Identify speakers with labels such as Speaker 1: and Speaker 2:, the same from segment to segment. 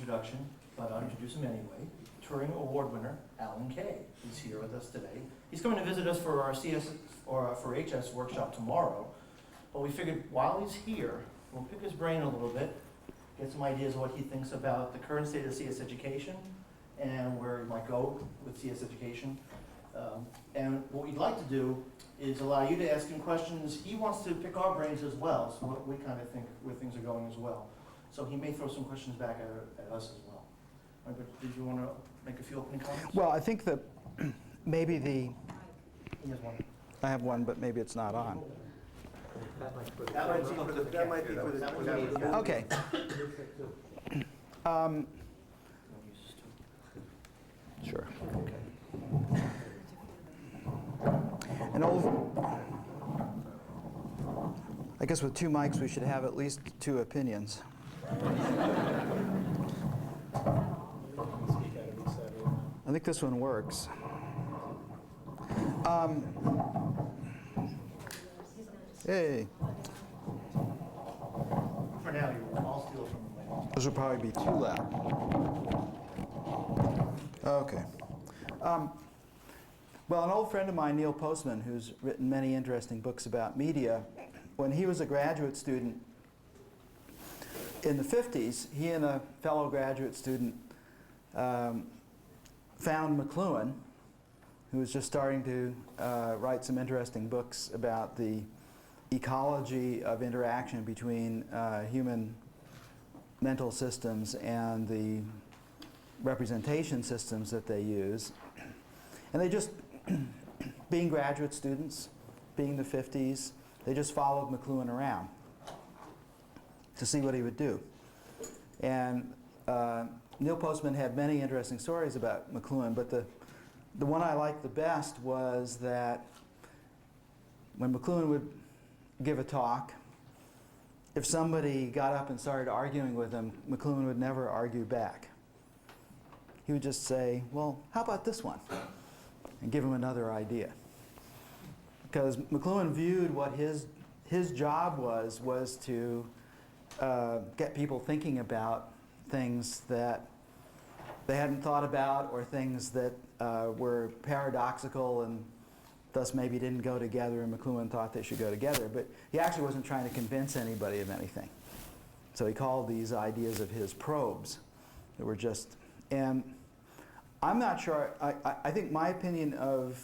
Speaker 1: introduction, but I'll introduce him anyway. Turing Award winner, Alan Kay, is here with us today. He's coming to visit us for our CS, or for HS workshop tomorrow, but we figured while he's here, we'll pick his brain a little bit, get some ideas of what he thinks about the current state of CS education, and where it might go with CS education. And what we'd like to do is allow you to ask him questions. He wants to pick our brains as well, so what we kind of think where things are going as well. So he may throw some questions back at us as well. Right, but did you want to make a few opening comments?
Speaker 2: Well, I think that maybe
Speaker 1: He has one.
Speaker 2: I have one, but maybe it's not on.
Speaker 1: That might be for the camera.
Speaker 2: Okay. Sure.
Speaker 1: Okay.
Speaker 2: I guess with two mics, we should have at least two opinions. I think this one works. Hey.
Speaker 1: For now, I'll steal from him later.
Speaker 2: This will probably be too loud. Okay. Well, an old friend of mine, Neil Postman, who's written many interesting books about media, when he was a graduate student in the 50s, he and a fellow graduate student found McLuhan, who was just starting to write some interesting books about the ecology of interaction between human mental systems and the representation systems that they use. And they just, being graduate students, being the 50s, they just followed McLuhan around to see what he would do. And Neil Postman had many interesting stories about McLuhan, but the one I liked the best was that when McLuhan would give a talk, if somebody got up and started arguing with him, McLuhan would never argue back. He would just say, well, how about this one? And give him another idea. Because McLuhan viewed what his job was to get people thinking about things that they hadn't thought about, or things that were paradoxical and thus maybe didn't go together, and McLuhan thought they should go together. But he actually wasn't trying to convince anybody of anything. So he called these ideas of his probes that were just, and I'm not sure, I think my opinion of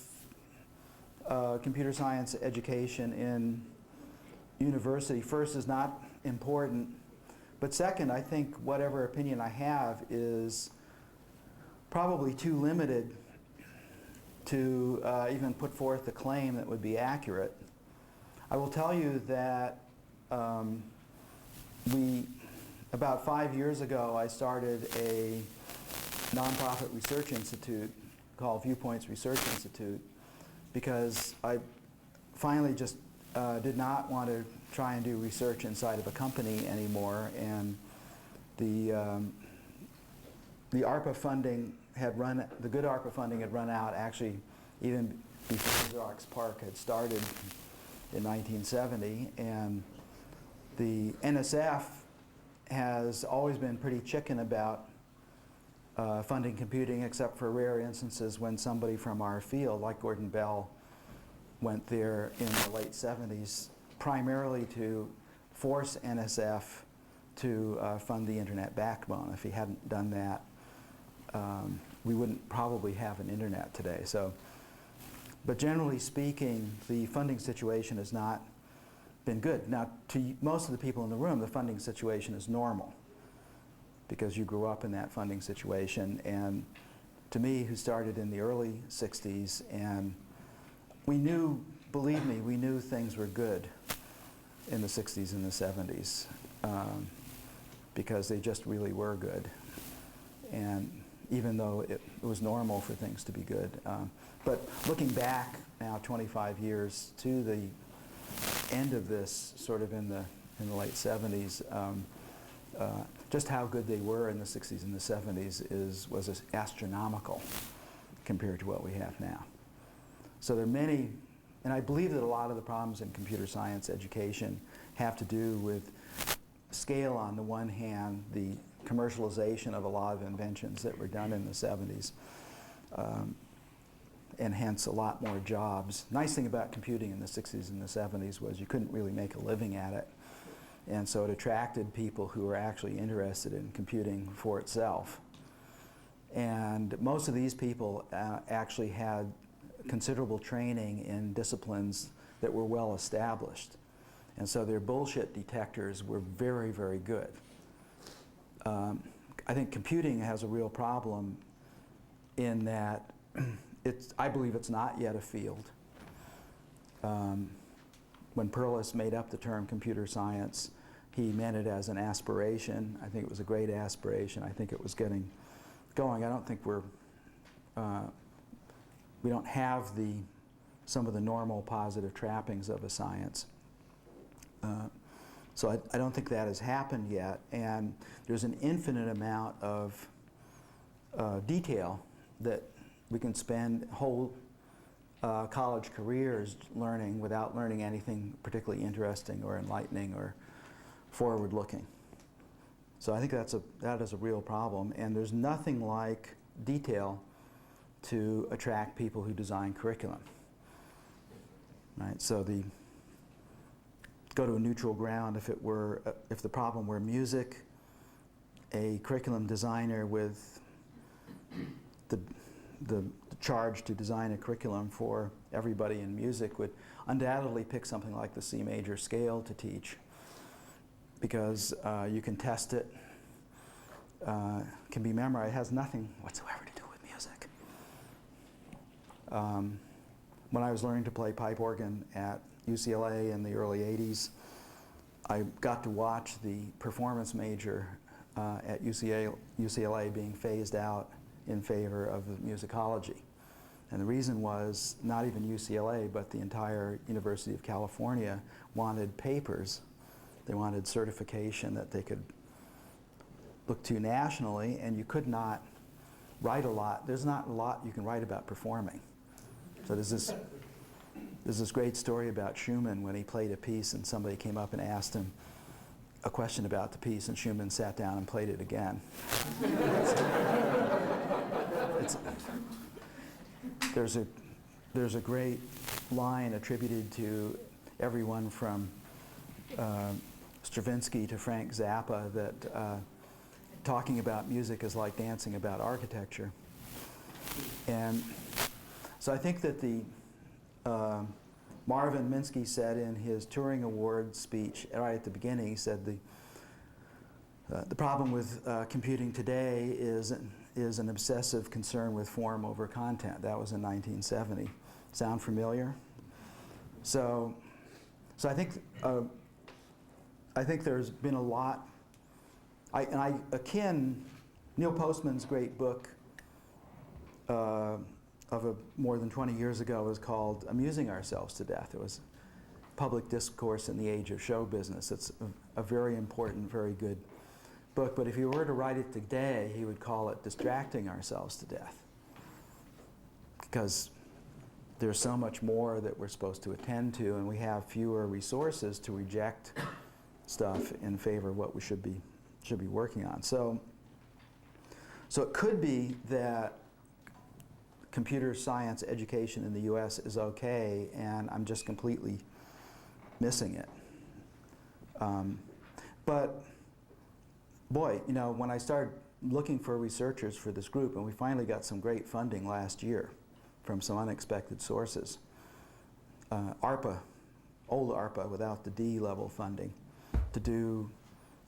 Speaker 2: computer science education in university, first, is not important, but second, I think whatever opinion I have is probably too limited to even put forth a claim that would be accurate. I will tell you that about 5 years ago, I started a nonprofit research institute called Viewpoints Research Institute, because I finally just did not want to try and do research inside of a company anymore, and the ARPA funding had the good ARPA funding had run out actually even before Xerox PARC had started in 1970, and the NSF has always been pretty chicken about funding computing, except for rare instances when somebody from our field, like Gordon Bell, went there in the late 70s, primarily to force NSF to fund the internet backbone. If he hadn't done that, we wouldn't probably have an internet today. So, but generally speaking, the funding situation has not been good. Now, to most of the people in the room, the funding situation is normal, because you grew up in that funding situation. And to me, who started in the early 60s, and we knew, believe me, we knew things were good in the 60s and the 70s, because they just really were good. And even though it was normal for things to be good. But looking back now 25 years to the end of this, sort of in the late 70s, just how good they were in the 60s and the 70s was astronomical compared to what we have now. So there are many, and I believe that a lot of the problems in computer science education have to do with scale on the one hand, the commercialization of a lot of inventions that were done in the 70s, and hence a lot more jobs. Nice thing about computing in the 60s and the 70s was you couldn't really make a living at it, and so it attracted people who were actually interested in computing for itself. And most of these people actually had considerable training in disciplines that were well established. And so their bullshit detectors were very, very good. I think computing has a real problem in that I believe it's not yet a field. When Perlis made up the term computer science, he meant it as an aspiration. I think it was a great aspiration. I think it was getting going. I don't think we don't have some of the normal positive trappings of a science. So I don't think that has happened yet, and there's an infinite amount of detail that we can spend whole college careers learning without learning anything particularly interesting or enlightening or forward-looking. So I think that is a real problem, and there's nothing like detail to attract people who design curriculum. Right? So go to a neutral ground. If the problem were music, a curriculum designer with the charge to design a curriculum for everybody in music would undoubtedly pick something like the C major scale to teach, because you can test it, can be memorized. It has nothing whatsoever to do with music. When I was learning to play pipe organ at UCLA in the early 80s, I got to watch the performance major at UCLA being phased out in favor of musicology. And the reason was not even UCLA, but the entire University of California wanted papers. They wanted certification that they could look to nationally, and you could not write a lot. There's not a lot you can write about performing. So there's this great story about Schumann when he played a piece and somebody came up and asked him a question about the piece, and Schumann sat down and played it again. There's a great line attributed to everyone from Stravinsky to Frank Zappa that talking about music is like dancing about architecture. And so I think that Marvin Minsky said in his Turing Award speech right at the beginning, he said the problem with computing today is an obsessive concern with form over content. That was in 1970. Sound familiar? So I think there's been a lot. Neil Postman's great book more than 20 years ago was called Amusing Ourselves to Death. It was public discourse in the age of show business. It's a very important, very good book, but if you were to write it today, he would call it Distracting Ourselves to Death, because there's so much more that we're supposed to attend to, and we have fewer resources to reject stuff in favor of what we should be working on. So it could be that computer science education in the US is okay, and I'm just completely missing it. But boy, when I started looking for researchers for this group, and we finally got some great funding last year from some unexpected sources. ARPA, old ARPA without the D level funding, to do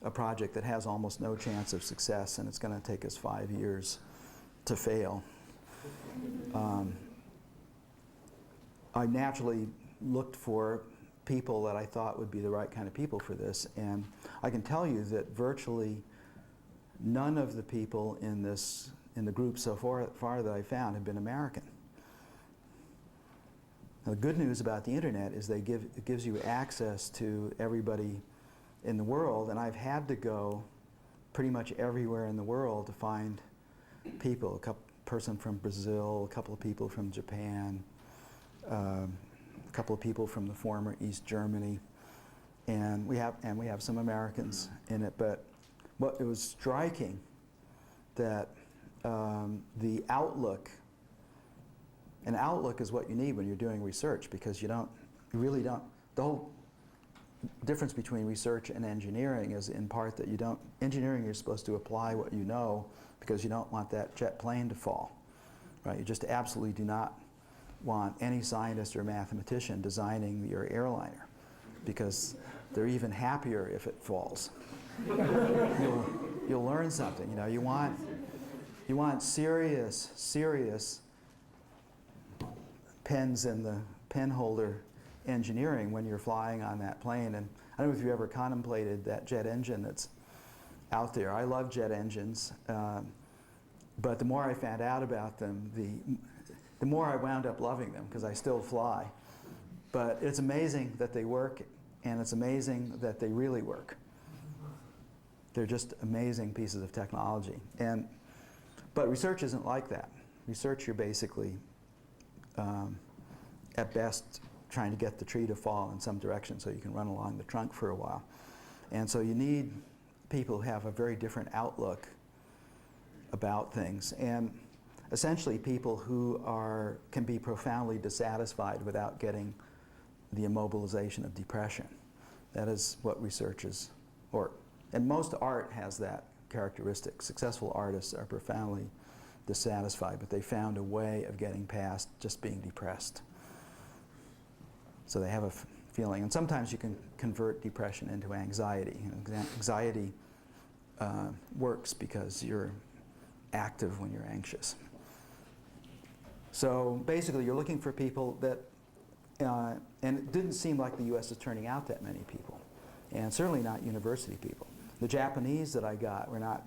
Speaker 2: a project that has almost no chance of success, and it's going to take us 5 years to fail. I naturally looked for people that I thought would be the right kind of people for this, and I can tell you that virtually none of the people in the group so far that I found have been American. Now, the good news about the internet is it gives you access to everybody in the world, and I've had to go pretty much everywhere in the world to find people. Person from Brazil, a couple of people from Japan, a couple of people from the former East Germany, and we have some Americans in it, but it was striking that the outlook, an outlook is what you need when you're doing research, because you really don't, the whole difference between research and engineering is in part that engineering you're supposed to apply what you know because you don't want that jet plane to fall, right? You just absolutely do not want any scientist or mathematician designing your airliner, because they're even happier if it falls. You'll learn something. You know, you want serious pens in the pen holder engineering when you're flying on that plane. And I don't know if you've ever contemplated that jet engine that's out there. I love jet engines, but the more I found out about them, the more I wound up loving them, because I still fly. But it's amazing that they work, and it's amazing that they really work. They're just amazing pieces of technology. But research isn't like that. Research, you're basically, at best, trying to get the tree to fall in some direction so you can run along the trunk for a while. And so you need people who have a very different outlook about things, and essentially people who can be profoundly dissatisfied without getting the immobilization of depression. That is what research is, and most art has that characteristic. Successful artists are profoundly dissatisfied, but they found a way of getting past just being depressed. So they have a feeling, and sometimes you can convert depression into anxiety. Anxiety works because you're active when you're anxious. So basically you're looking for people that, and it didn't seem like the US is turning out that many people, and certainly not university people. The Japanese that I got were not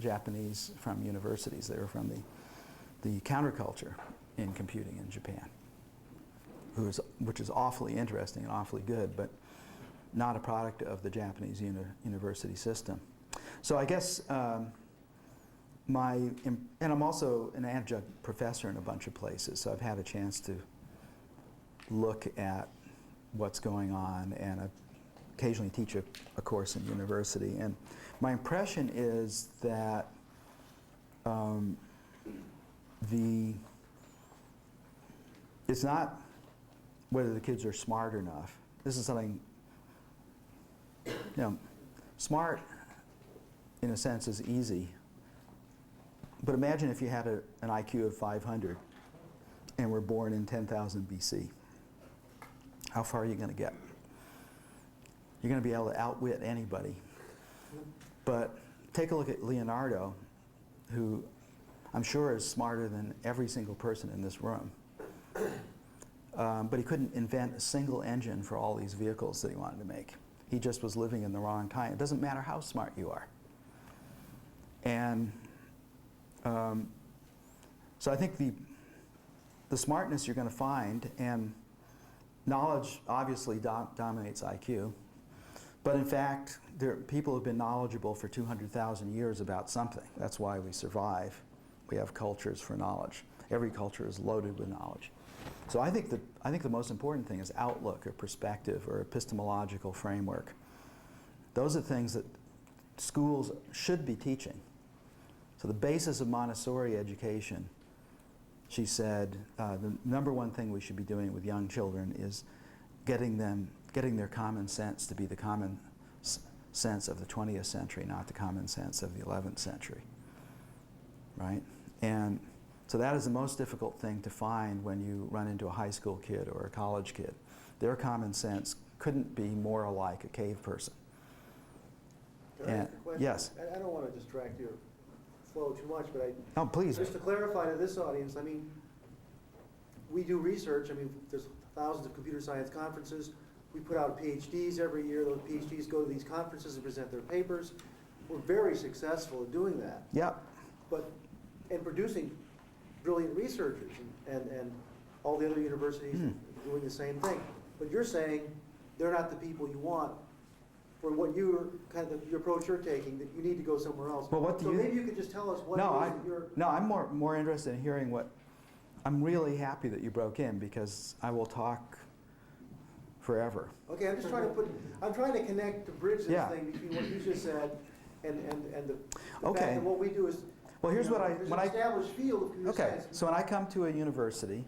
Speaker 2: Japanese from universities. They were from the counterculture in computing in Japan, which is awfully interesting and awfully good, but not a product of the Japanese university system. So I guess and I'm also an adjunct professor in a bunch of places, so I've had a chance to look at what's going on, and I occasionally teach a course in university. And my impression is that it's not whether the kids are smart enough. This is something, smart in a sense is easy. But imagine if you had an IQ of 500 and were born in 10,000 BC. How far are you going to get? You're going to be able to outwit anybody. But take a look at Leonardo, who I'm sure is smarter than every single person in this room. But he couldn't invent a single engine for all these vehicles that he wanted to make. He just was living in the wrong time. It doesn't matter how smart you are. And so I think the smartness you're going to find, and knowledge obviously dominates IQ, but in fact, people have been knowledgeable for 200,000 years about something. That's why we survive. We have cultures for knowledge. Every culture is loaded with knowledge. So I think the most important thing is outlook, or perspective, or epistemological framework. Those are things that schools should be teaching. So the basis of Montessori education, she said, the number one thing we should be doing with young children is getting their common sense to be the common sense of the 20th century, not the common sense of the 11th century, right? And so that is the most difficult thing to find when you run into a high school kid or a college kid. Their common sense couldn't be more alike a cave person.
Speaker 3: Can I ask a question?
Speaker 2: Yes.
Speaker 3: I don't want to distract your flow too much, but
Speaker 2: Oh, please.
Speaker 3: just to clarify to this audience, I mean, we do research. I mean, there's thousands of computer science conferences. We put out PhDs every year. Those PhDs go to these conferences and present their papers. We're very successful at doing that.
Speaker 2: Yeah.
Speaker 3: But in producing brilliant researchers, and all the other universities doing the same thing. But you're saying they're not the people you want for what you're your approach you're taking, that you need to go somewhere else.
Speaker 2: Well, what do you?
Speaker 3: Maybe you could just tell us what
Speaker 2: No,
Speaker 3: it is that you're.
Speaker 2: No, I'm more interested in hearing what. I'm really happy that you broke in, because I will talk forever.
Speaker 3: Okay, I'm just trying to connect to bridge this thing between what you just said and the fact
Speaker 2: Okay.
Speaker 3: that what we do is,
Speaker 2: Well, here's
Speaker 3: you know,
Speaker 2: what
Speaker 3: there's
Speaker 2: when
Speaker 3: an
Speaker 2: I
Speaker 3: established field of computer
Speaker 2: okay.
Speaker 3: science.
Speaker 2: So when I come to a university,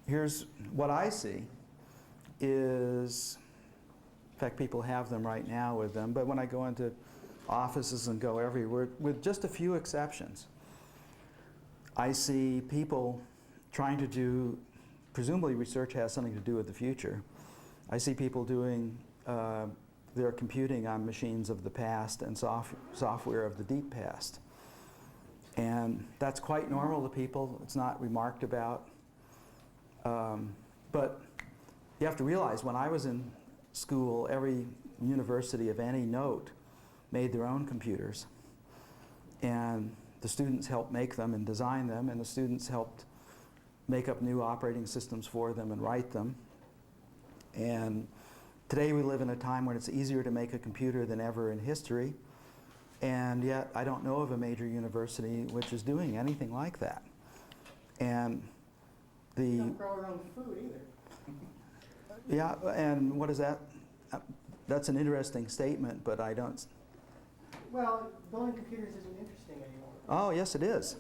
Speaker 2: here's what I see is, in fact, people have them right now with them, but when I go into offices and go everywhere, with just a few exceptions, I see people trying to do, presumably research has something to do with the future. I see people doing their computing on machines of the past and software of the deep past. And that's quite normal to people. It's not remarked about. But you have to realize, when I was in school, every university of any note made their own computers. And the students helped make them and design them, and the students helped make up new operating systems for them and write them. And today we live in a time when it's easier to make a computer than ever in history, and yet I don't know of a major university which is doing anything like that. And
Speaker 4: We don't grow our own food either.
Speaker 2: yeah, and what is that? That's an interesting statement, but I don't.
Speaker 4: Well, building computers isn't interesting anymore.
Speaker 2: Oh, yes, it is.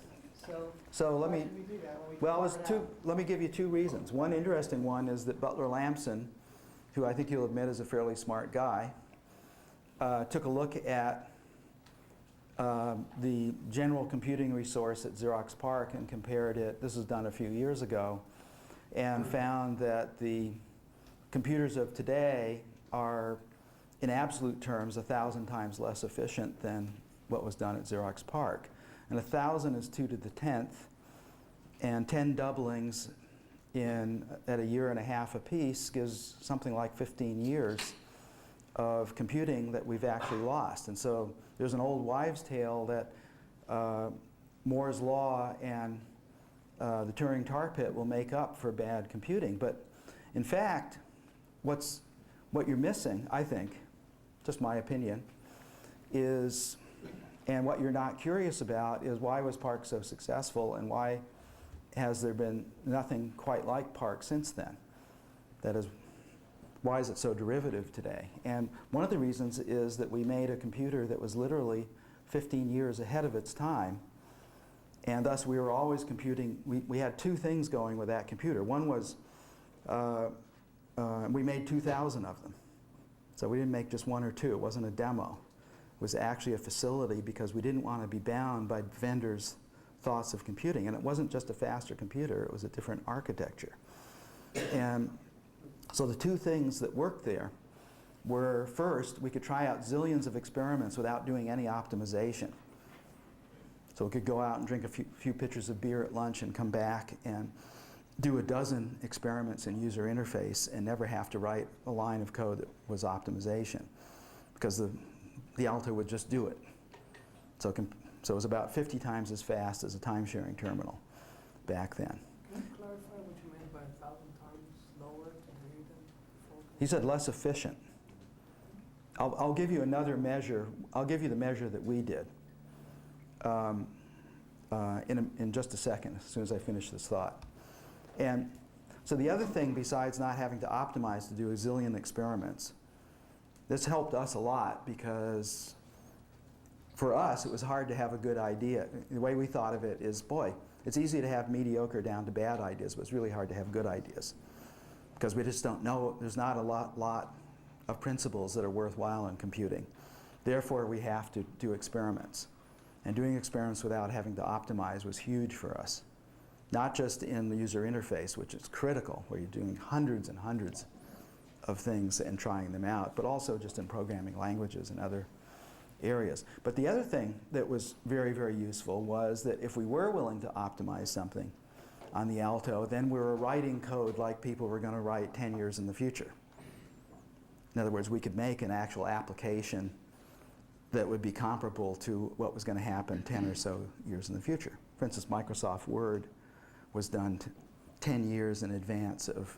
Speaker 2: So let
Speaker 4: why
Speaker 2: me.
Speaker 4: should we do that when we
Speaker 2: Well,
Speaker 4: can
Speaker 2: it's
Speaker 4: farm it out?
Speaker 2: let me give you two reasons. One interesting one is that Butler Lamson, who I think you'll admit is a fairly smart guy, took a look at the general computing resource at Xerox PARC and compared it, this was done a few years ago, and found that the computers of today are, in absolute terms, 1,000 times less efficient than what was done at Xerox PARC. And 1,000 is 2 to the 10th, and 10 doublings at a year and a half apiece gives something like 15 years of computing that we've actually lost. And so there's an old wives' tale that Moore's Law and the Turing tar pit will make up for bad computing. But in fact, what you're missing, I think, just my opinion, is, and what you're not curious about, is why was PARC so successful, and why has there been nothing quite like PARC since then? That is, why is it so derivative today? And one of the reasons is that we made a computer that was literally 15 years ahead of its time, and thus we were always computing. We had two things going with that computer. One was we made 2,000 of them. So we didn't make just one or two. It wasn't a demo. It was actually a facility, because we didn't want to be bound by vendors' thoughts of computing. And it wasn't just a faster computer, it was a different architecture. And so the two things that worked there were, first, we could try out zillions of experiments without doing any optimization. So we could go out and drink a few pitchers of beer at lunch and come back and do a dozen experiments in user interface and never have to write a line of code that was optimization, because the Alto would just do it. So it was about 50 times as fast as a time-sharing terminal back then.
Speaker 4: Can you clarify what you meant by 1,000 times slower to read than before?
Speaker 2: He said less efficient. I'll give you another measure. I'll give you the measure that we did in just a second, as soon as I finish this thought. And so the other thing, besides not having to optimize to do a zillion experiments, this helped us a lot, because for us it was hard to have a good idea. The way we thought of it is, boy, it's easy to have mediocre down to bad ideas, but it's really hard to have good ideas, because we just don't know. There's not a lot of principles that are worthwhile in computing. Therefore, we have to do experiments. And doing experiments without having to optimize was huge for us. Not just in the user interface, which is critical, where you're doing hundreds and hundreds of things and trying them out, but also just in programming languages and other areas. But the other thing that was very, very useful was that if we were willing to optimize something on the Alto, then we were writing code like people were going to write 10 years in the future. In other words, we could make an actual application that would be comparable to what was going to happen 10 or so years in the future. For instance, Microsoft Word was done 10 years in advance of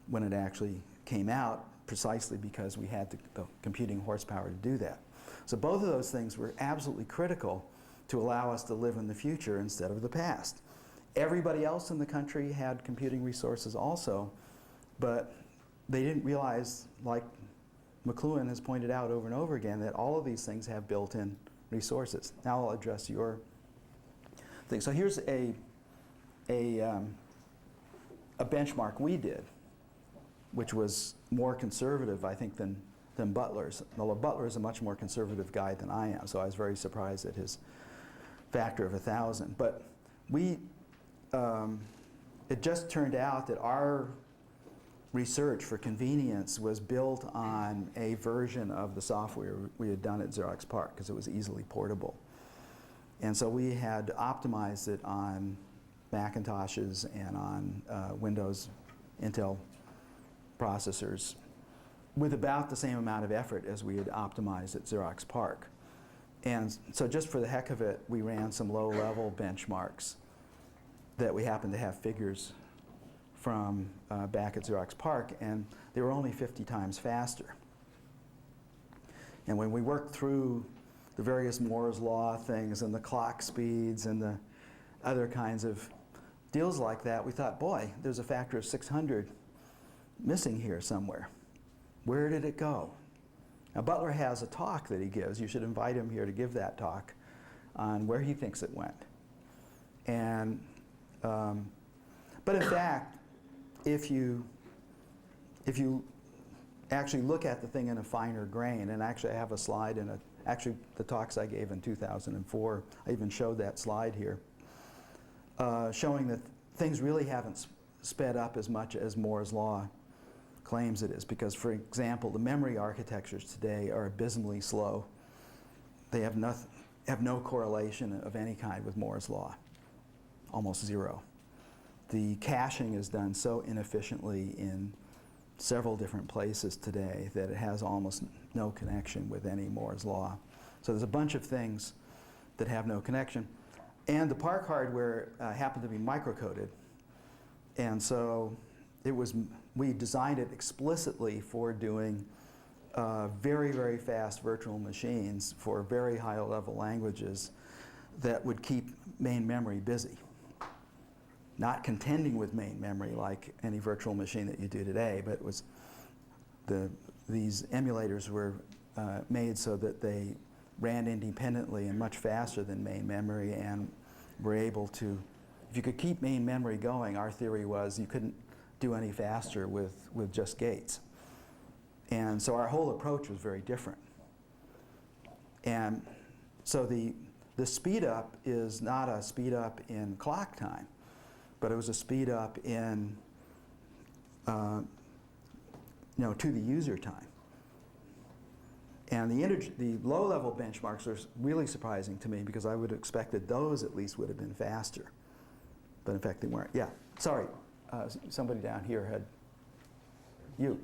Speaker 2: when it actually came out, precisely because we had the computing horsepower to do that. So both of those things were absolutely critical to allow us to live in the future instead of the past. Everybody else in the country had computing resources also, but they didn't realize, like McLuhan has pointed out over and over again that all of these things have built-in resources. Now I'll address your thing. So here's a benchmark we did, which was more conservative, I think, than Butler's. Although Butler is a much more conservative guy than I am, so I was very surprised at his factor of 1,000. But it just turned out that our research for convenience was built on a version of the software we had done at Xerox PARC because it was easily portable. And so we had optimized it on Macintoshes and on Windows Intel processors with about the same amount of effort as we had optimized at Xerox PARC. And so just for the heck of it, we ran some low-level benchmarks that we happened to have figures from back at Xerox PARC, and they were only 50 times faster. And when we worked through the various Moore's Law things and the clock speeds and the other kinds of deals like that, we thought, boy, there's a factor of 600 missing here somewhere. Where did it go? Now, Butler has a talk that he gives. You should invite him here to give that talk on where he thinks it went. And, but in fact, if you actually look at the thing in a finer grain, and actually I have a slide in actually the talks I gave in 2004, I even showed that slide here, showing that things really haven't sped up as much as Moore's Law claims it is. Because, for example, the memory architectures today are abysmally slow. They have no correlation of any kind with Moore's Law, almost zero. The caching is done so inefficiently in several different places today that it has almost no connection with any Moore's Law. So there's a bunch of things that have no connection. And the PARC hardware happened to be microcoded. And so we designed it explicitly for doing very, very fast virtual machines for very high-level languages that would keep main memory busy. Not contending with main memory like any virtual machine that you do today, but it was these emulators were made so that they ran independently and much faster than main memory, and were able to, if you could keep main memory going, our theory was you couldn't do any faster with just gates. And so our whole approach was very different. And so the speed up is not a speed up in clock time, but it was a speed up in, to the user time. And the low-level benchmarks are really surprising to me because I would have expected those at least would have been faster. But in fact, they weren't. Yeah, sorry. Somebody down here had,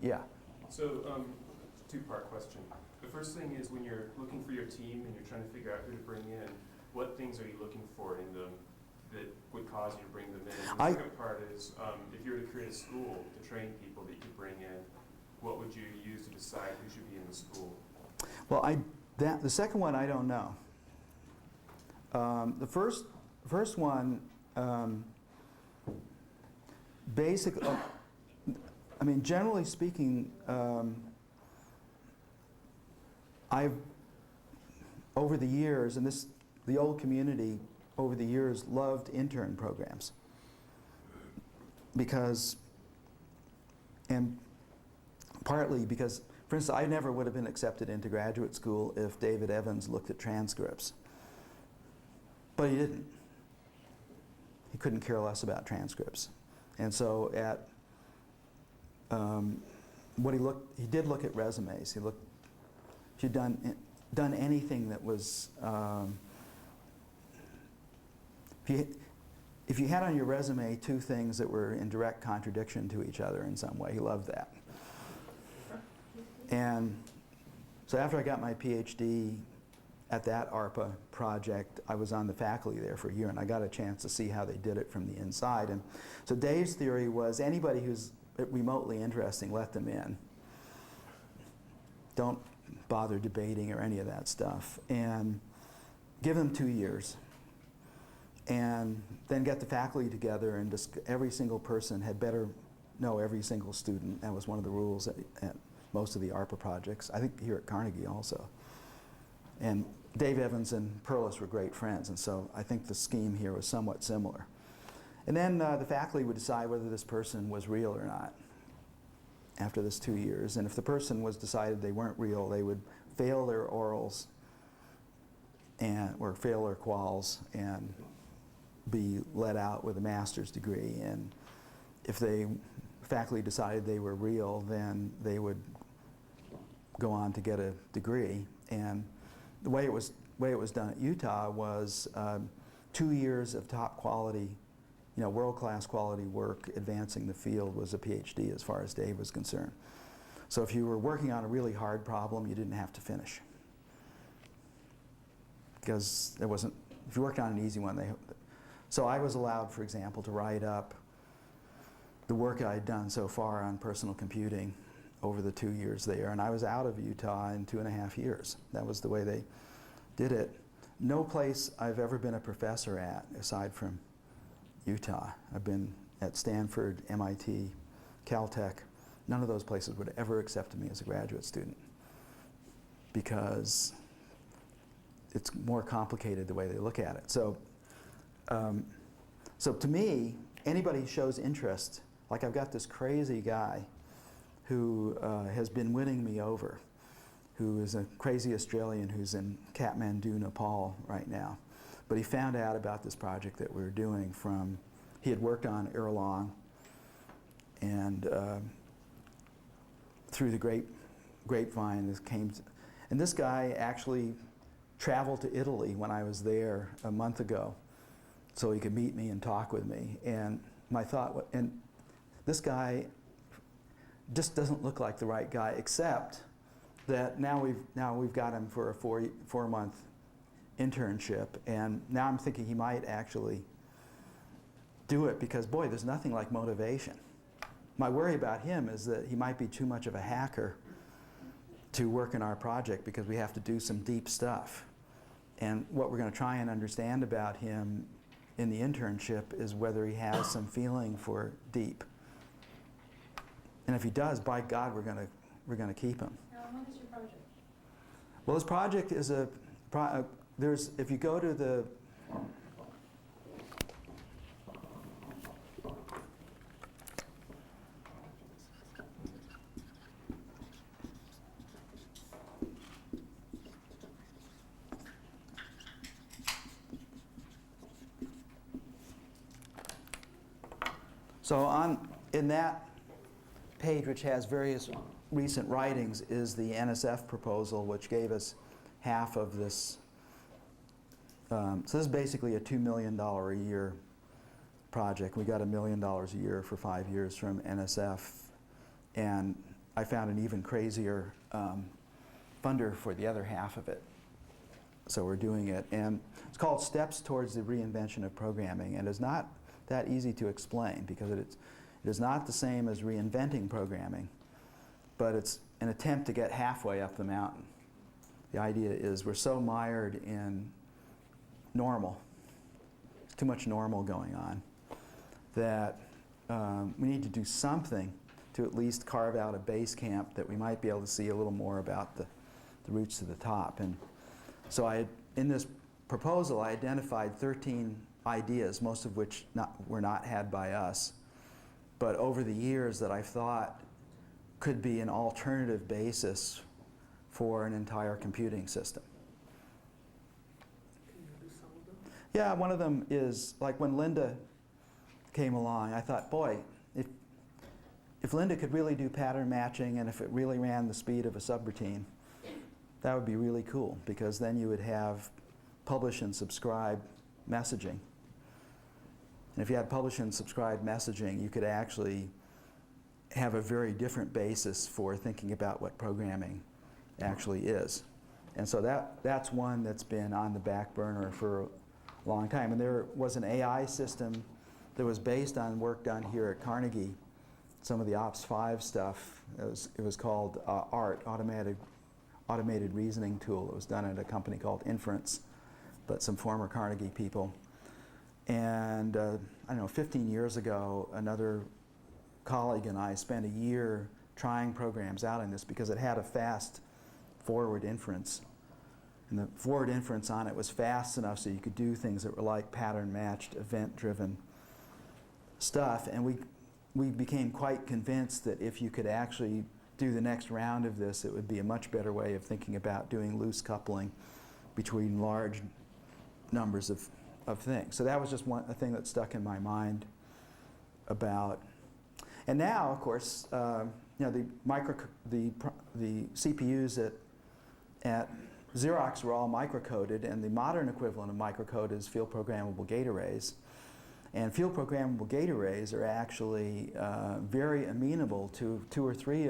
Speaker 2: yeah.
Speaker 5: So, two-part question. The first thing is when you're looking for your team and you're trying to figure out who to bring in, what things are you looking for in them that would cause you to bring them in? And the second part is, if you were to create a school to train people that you could bring in, what would you use to decide who should be in the school?
Speaker 2: Well, the second one I don't know. The first one, basically, I mean, generally speaking, I've, over the years, and the old community over the years loved intern programs because, and partly because, for instance, I never would have been accepted into graduate school if David Evans looked at transcripts. But he didn't. He couldn't care less about transcripts. And so he did look at resumes. He looked, if you'd done anything that was, if you had on your resume two things that were in direct contradiction to each other in some way, he loved that. And so after I got my PhD at that ARPA project, I was on the faculty there for a year, and I got a chance to see how they did it from the inside. And so Dave's theory was anybody who's remotely interesting, let them in. Don't bother debating or any of that stuff. And give them 2 years. And then get the faculty together, and every single person had better know every single student. That was one of the rules at most of the ARPA projects. I think here at Carnegie also. And Dave Evans and Perlis were great friends, and so I think the scheme here was somewhat similar. And then the faculty would decide whether this person was real or not after this 2 years. And if the person was decided they weren't real, they would fail their orals or fail their quals and be let out with a master's degree. And if the faculty decided they were real, then they would go on to get a degree. And the way it was done at Utah was 2 years of top quality, world-class quality work advancing the field was a PhD as far as Dave was concerned. So if you were working on a really hard problem, you didn't have to finish. Because there wasn't, if you worked on an easy one, so I was allowed, for example, to write up the work I'd done so far on personal computing over the 2 years there, and I was out of Utah in 2.5 years. That was the way they did it. No place I've ever been a professor at, aside from Utah. I've been at Stanford, MIT, Caltech. None of those places would ever accept me as a graduate student because it's more complicated the way they look at it. So, so to me, anybody who shows interest, like I've got this crazy guy who has been winning me over, who is a crazy Australian who's in Kathmandu, Nepal right now. But he found out about this project that we were doing from, he had worked on Erlang, and through the grapevine, this came, and this guy actually traveled to Italy when I was there a month ago so he could meet me and talk with me. And my thought, and this guy just doesn't look like the right guy, except that now we've got him for a four-month internship, and now I'm thinking he might actually do it because, boy, there's nothing like motivation. My worry about him is that he might be too much of a hacker to work in our project because we have to do some deep stuff. And what we're going to try and understand about him in the internship is whether he has some feeling for deep. And if he does, by God, we're going to keep him.
Speaker 6: Now, what is your project?
Speaker 2: Well, this project is if you go to the in that page, which has various recent writings, is the NSF proposal, which gave us half of this. So this is basically a $2 million a year project. We got $1 million a year for 5 years from NSF, and I found an even crazier funder for the other half of it. So we're doing it, and it's called Steps Towards the Reinvention of Programming, and it's not that easy to explain because it is not the same as reinventing programming, but it's an attempt to get halfway up the mountain. The idea is we're so mired in normal, too much normal going on, that we need to do something to at least carve out a base camp that we might be able to see a little more about the routes to the top. And so in this proposal, I identified 13 ideas, most of which were not had by us, but over the years that I thought could be an alternative basis for an entire computing system.
Speaker 4: Can you do some of them?
Speaker 2: Yeah, one of them is, like when Linda came along, I thought, boy, if Linda could really do pattern matching and if it really ran the speed of a subroutine, that would be really cool, because then you would have publish and subscribe messaging. And if you had publish and subscribe messaging, you could actually have a very different basis for thinking about what programming actually is. And so that's one that's been on the back burner for a long time. And there was an AI system that was based on work done here at Carnegie, some of the Ops 5 stuff. It was called ART, Automated Reasoning Tool. It was done at a company called Inference, but some former Carnegie people. And I don't know, 15 years ago, another colleague and I spent a year trying programs out in this because it had a fast forward inference. And the forward inference on it was fast enough so you could do things that were like pattern-matched, event-driven stuff. And we became quite convinced that if you could actually do the next round of this, it would be a much better way of thinking about doing loose coupling between large numbers of things. So that was just a thing that stuck in my mind about. And now, of course, the CPUs at Xerox were all microcoded, and the modern equivalent of microcode is field programmable gate arrays. And field programmable gate arrays are actually very amenable to 2 or 3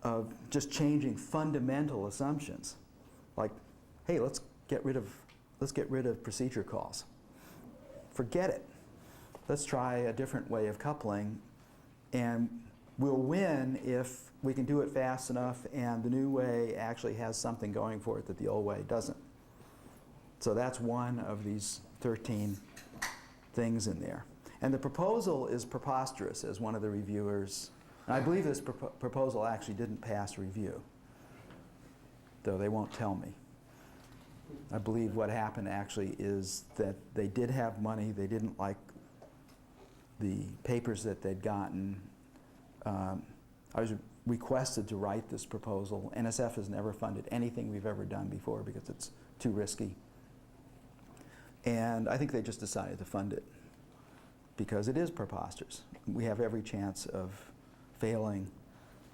Speaker 2: of just changing fundamental assumptions, like, hey, let's get rid of procedure calls. Forget it. Let's try a different way of coupling, and we'll win if we can do it fast enough and the new way actually has something going for it that the old way doesn't. So that's one of these 13 things in there. And the proposal is preposterous, as one of the reviewers, and I believe this proposal actually didn't pass review, though they won't tell me. I believe what happened actually is that they did have money, they didn't like the papers that they'd gotten. I was requested to write this proposal. NSF has never funded anything we've ever done before because it's too risky. And I think they just decided to fund it because it is preposterous. We have every chance of failing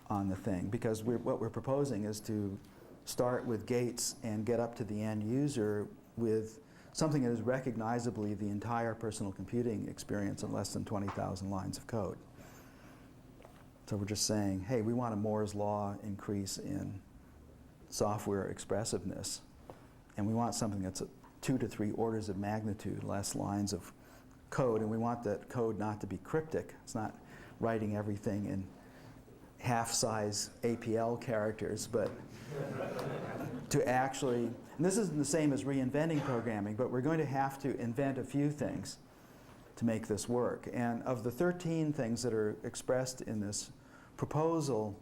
Speaker 2: on the thing because what we're proposing is to start with gates and get up to the end user with something that is recognizably the entire personal computing experience in less than 20,000 lines of code. So we're just saying, hey, we want a Moore's law increase in software expressiveness, and we want something that's 2 to 3 orders of magnitude less lines of code, and we want that code not to be cryptic. It's not writing everything in half-size APL characters, but to actually, and this isn't the same as reinventing programming, but we're going to have to invent a few things to make this work. And of the 13 things that are expressed in this proposal,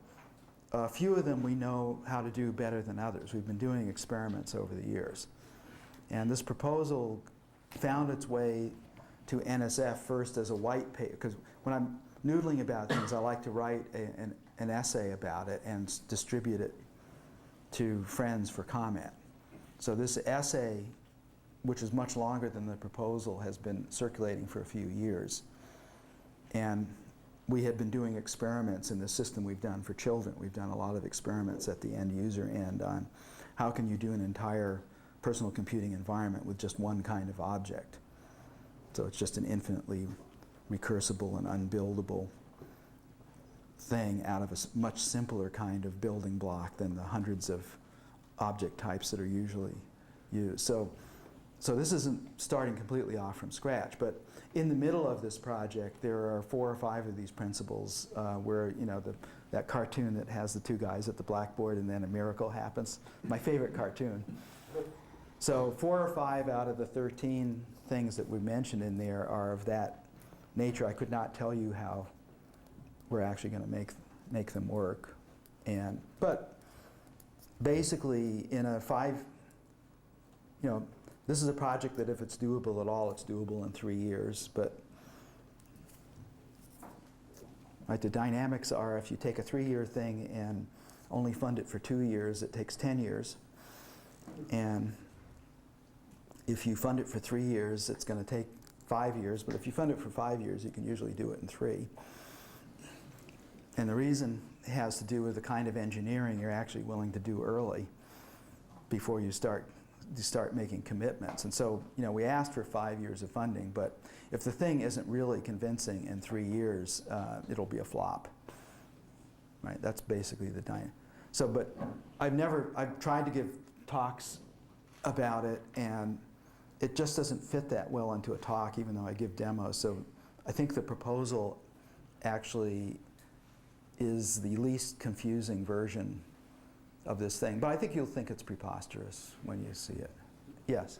Speaker 2: a few of them we know how to do better than others. We've been doing experiments over the years. And this proposal found its way to NSF first as a white paper, because when I'm noodling about things, I like to write an essay about it and distribute it to friends for comment. So this essay, which is much longer than the proposal, has been circulating for a few years. And we have been doing experiments in the system we've done for children. We've done a lot of experiments at the end user end on how can you do an entire personal computing environment with just one kind of object. So it's just an infinitely recursible and unbuildable thing out of a much simpler kind of building block than the hundreds of object types that are usually used. So this isn't starting completely off from scratch, but in the middle of this project, there are 4 or 5 of these principles where, you know, that cartoon that has the 2 guys at the blackboard and then a miracle happens. My favorite cartoon. So 4 or 5 out of the 13 things that we mentioned in there are of that nature. I could not tell you how we're actually going to make them work. But basically in a 5, you know, this is a project that if it's doable at all, it's doable in 3 years. But right, the dynamics are if you take a 3-year thing and only fund it for 2 years, it takes 10 years. And if you fund it for 3 years, it's going to take 5 years. But if you fund it for 5 years, you can usually do it in 3. And the reason has to do with the kind of engineering you're actually willing to do early before you start making commitments. And so, you know, we asked for 5 years of funding, but if the thing isn't really convincing in 3 years, it'll be a flop. Right? That's basically the dynamic. So, but I've tried to give talks about it, and it just doesn't fit that well into a talk, even though I give demos. So I think the proposal actually is the least confusing version of this thing. But I think you'll think it's preposterous when you see it. Yes?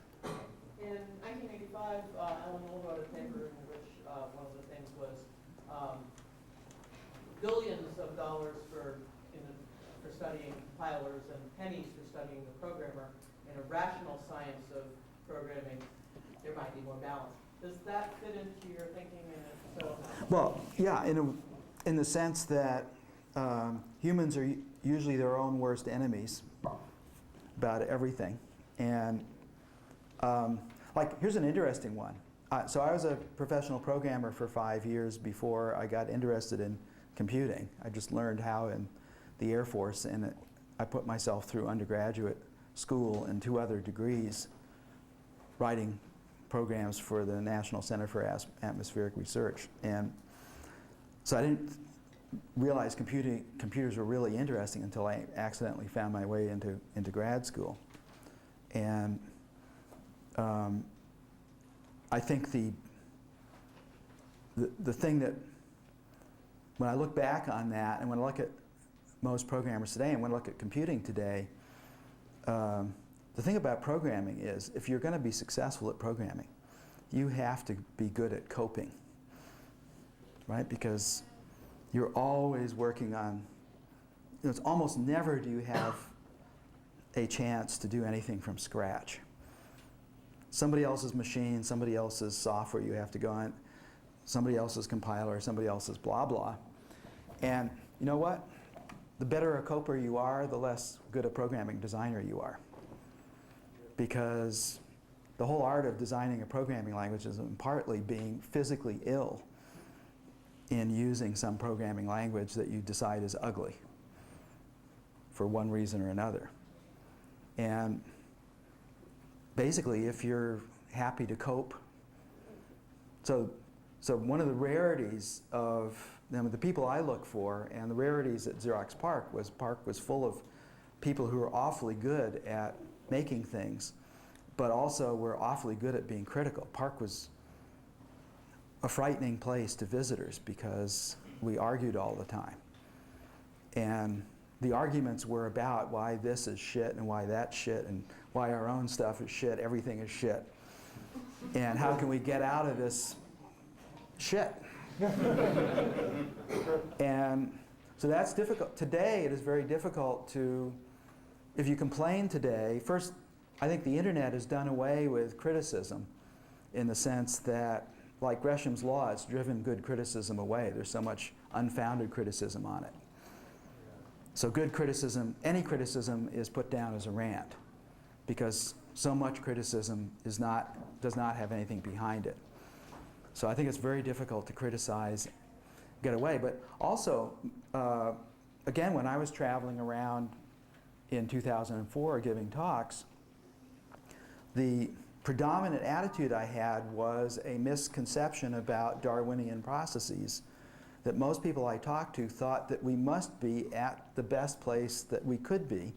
Speaker 6: In 1985, Alan Moore wrote a paper in which one of the things was billions of dollars for studying compilers and pennies for studying the programmer. In a rational science of programming, there might be more balance. Does that fit into your thinking?
Speaker 2: Well, yeah, in the sense that humans are usually their own worst enemies about everything. And like, here's an interesting one. So I was a professional programmer for 5 years before I got interested in computing. I just learned how in the Air Force, and I put myself through undergraduate school and 2 other degrees writing programs for the National Center for Atmospheric Research. And so I didn't realize computers were really interesting until I accidentally found my way into grad school. And I think the thing that, when I look back on that, and when I look at most programmers today, and when I look at computing today, the thing about programming is, if you're going to be successful at programming, you have to be good at coping, right? Because you're always working on, it's almost never do you have a chance to do anything from scratch. Somebody else's machine, somebody else's software you have to go on, somebody else's compiler, somebody else's blah blah. And you know what? The better a coper you are, the less good a programming designer you are. Because the whole art of designing a programming language is partly being physically ill in using some programming language that you decide is ugly for one reason or another. And basically, if you're happy to cope, so one of the rarities of the people I look for, and the rarities at Xerox PARC was full of people who were awfully good at making things, but also were awfully good at being critical. PARC was a frightening place to visitors because we argued all the time. And the arguments were about why this is shit and why that's shit and why our own stuff is shit, everything is shit. And how can we get out of this shit? And so that's difficult. Today it is very difficult to, if you complain today, first, I think the internet has done away with criticism in the sense that, like Gresham's law, it's driven good criticism away. There's so much unfounded criticism on it. So good criticism, any criticism is put down as a rant because so much criticism does not have anything behind it. So I think it's very difficult to criticize, get away. But also, again, when I was traveling around in 2004 giving talks, the predominant attitude I had was a misconception about Darwinian processes, that most people I talked to thought that we must be at the best place that we could be,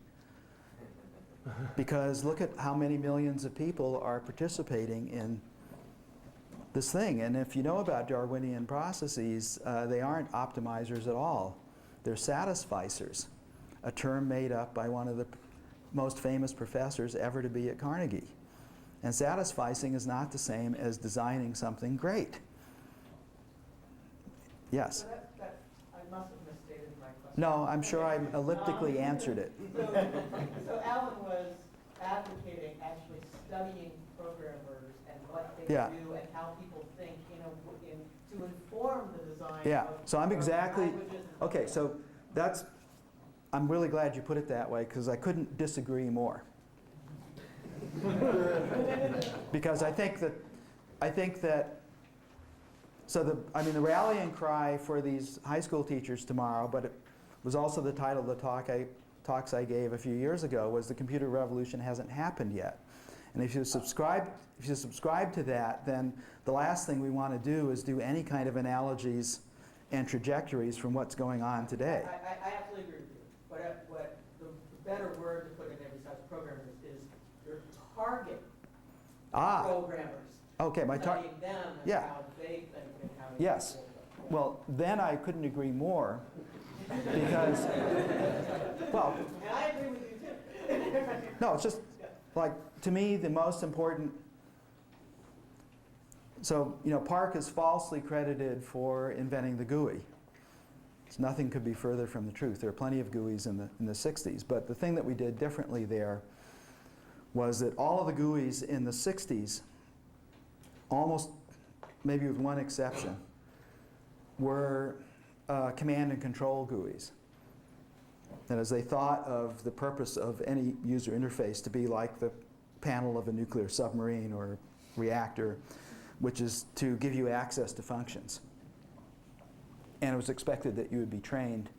Speaker 2: because look at how many millions of people are participating in this thing. And if you know about Darwinian processes, they aren't optimizers at all. They're satisficers, a term made up by one of the most famous professors ever to be at Carnegie. And satisficing is not the same as designing something great. Yes?
Speaker 6: So I must have misstated my question.
Speaker 2: No, I'm sure I elliptically answered it.
Speaker 6: So Alan was advocating actually studying programmers and what they
Speaker 2: Yeah.
Speaker 6: do and how people think, to inform the design
Speaker 2: Yeah,
Speaker 6: of
Speaker 2: so I'm exactly,
Speaker 6: languages and
Speaker 2: okay, so that's, I'm really glad you put it that way because I couldn't disagree more. Because I think that, so the rallying cry for these high school teachers tomorrow, but it was also the title of the talks I gave a few years ago, was the computer revolution hasn't happened yet. And if you subscribe to that, then the last thing we want to do is do any kind of analogies and trajectories from what's going on today.
Speaker 6: I absolutely agree with you. What the better word to put in there besides programmers is your target programmers.
Speaker 2: Okay, my
Speaker 6: studying them and
Speaker 2: yeah.
Speaker 6: how they think and how they
Speaker 2: Yes.
Speaker 6: think.
Speaker 2: Well, then I couldn't agree more because, well,
Speaker 6: And I agree with you too.
Speaker 2: no, it's just like, to me, the most important, so, PARC is falsely credited for inventing the GUI. So nothing could be further from the truth. There are plenty of GUIs in the 60s, but the thing that we did differently there was that all of the GUIs in the 60s, almost maybe with one exception, were command and control GUIs. That is, they thought of the purpose of any user interface to be like the panel of a nuclear submarine or reactor, which is to give you access to functions. And it was expected that you would be trained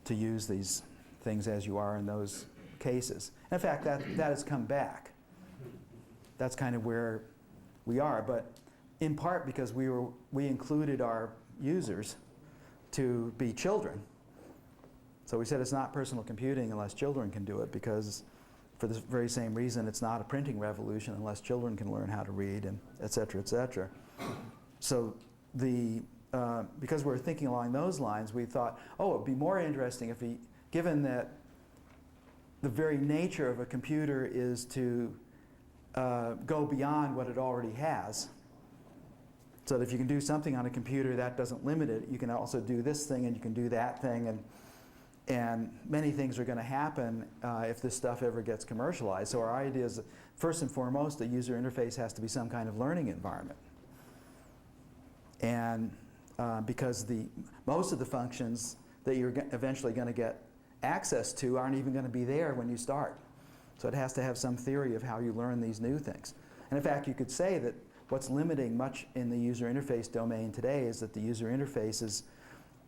Speaker 2: to use these things as you are in those cases. And in fact, that has come back. That's kind of where we are, but in part because we included our users to be children. So we said it's not personal computing unless children can do it, because for the very same reason it's not a printing revolution unless children can learn how to read, and et cetera, et cetera. So because we're thinking along those lines, we thought, oh, it would be more interesting if given that the very nature of a computer is to go beyond what it already has, so that if you can do something on a computer, that doesn't limit it. You can also do this thing and you can do that thing, and many things are going to happen if this stuff ever gets commercialized. So our idea is, first and foremost, the user interface has to be some kind of learning environment. And because most of the functions that you're eventually going to get access to aren't even going to be there when you start. So it has to have some theory of how you learn these new things. And in fact, you could say that what's limiting much in the user interface domain today is that the user interfaces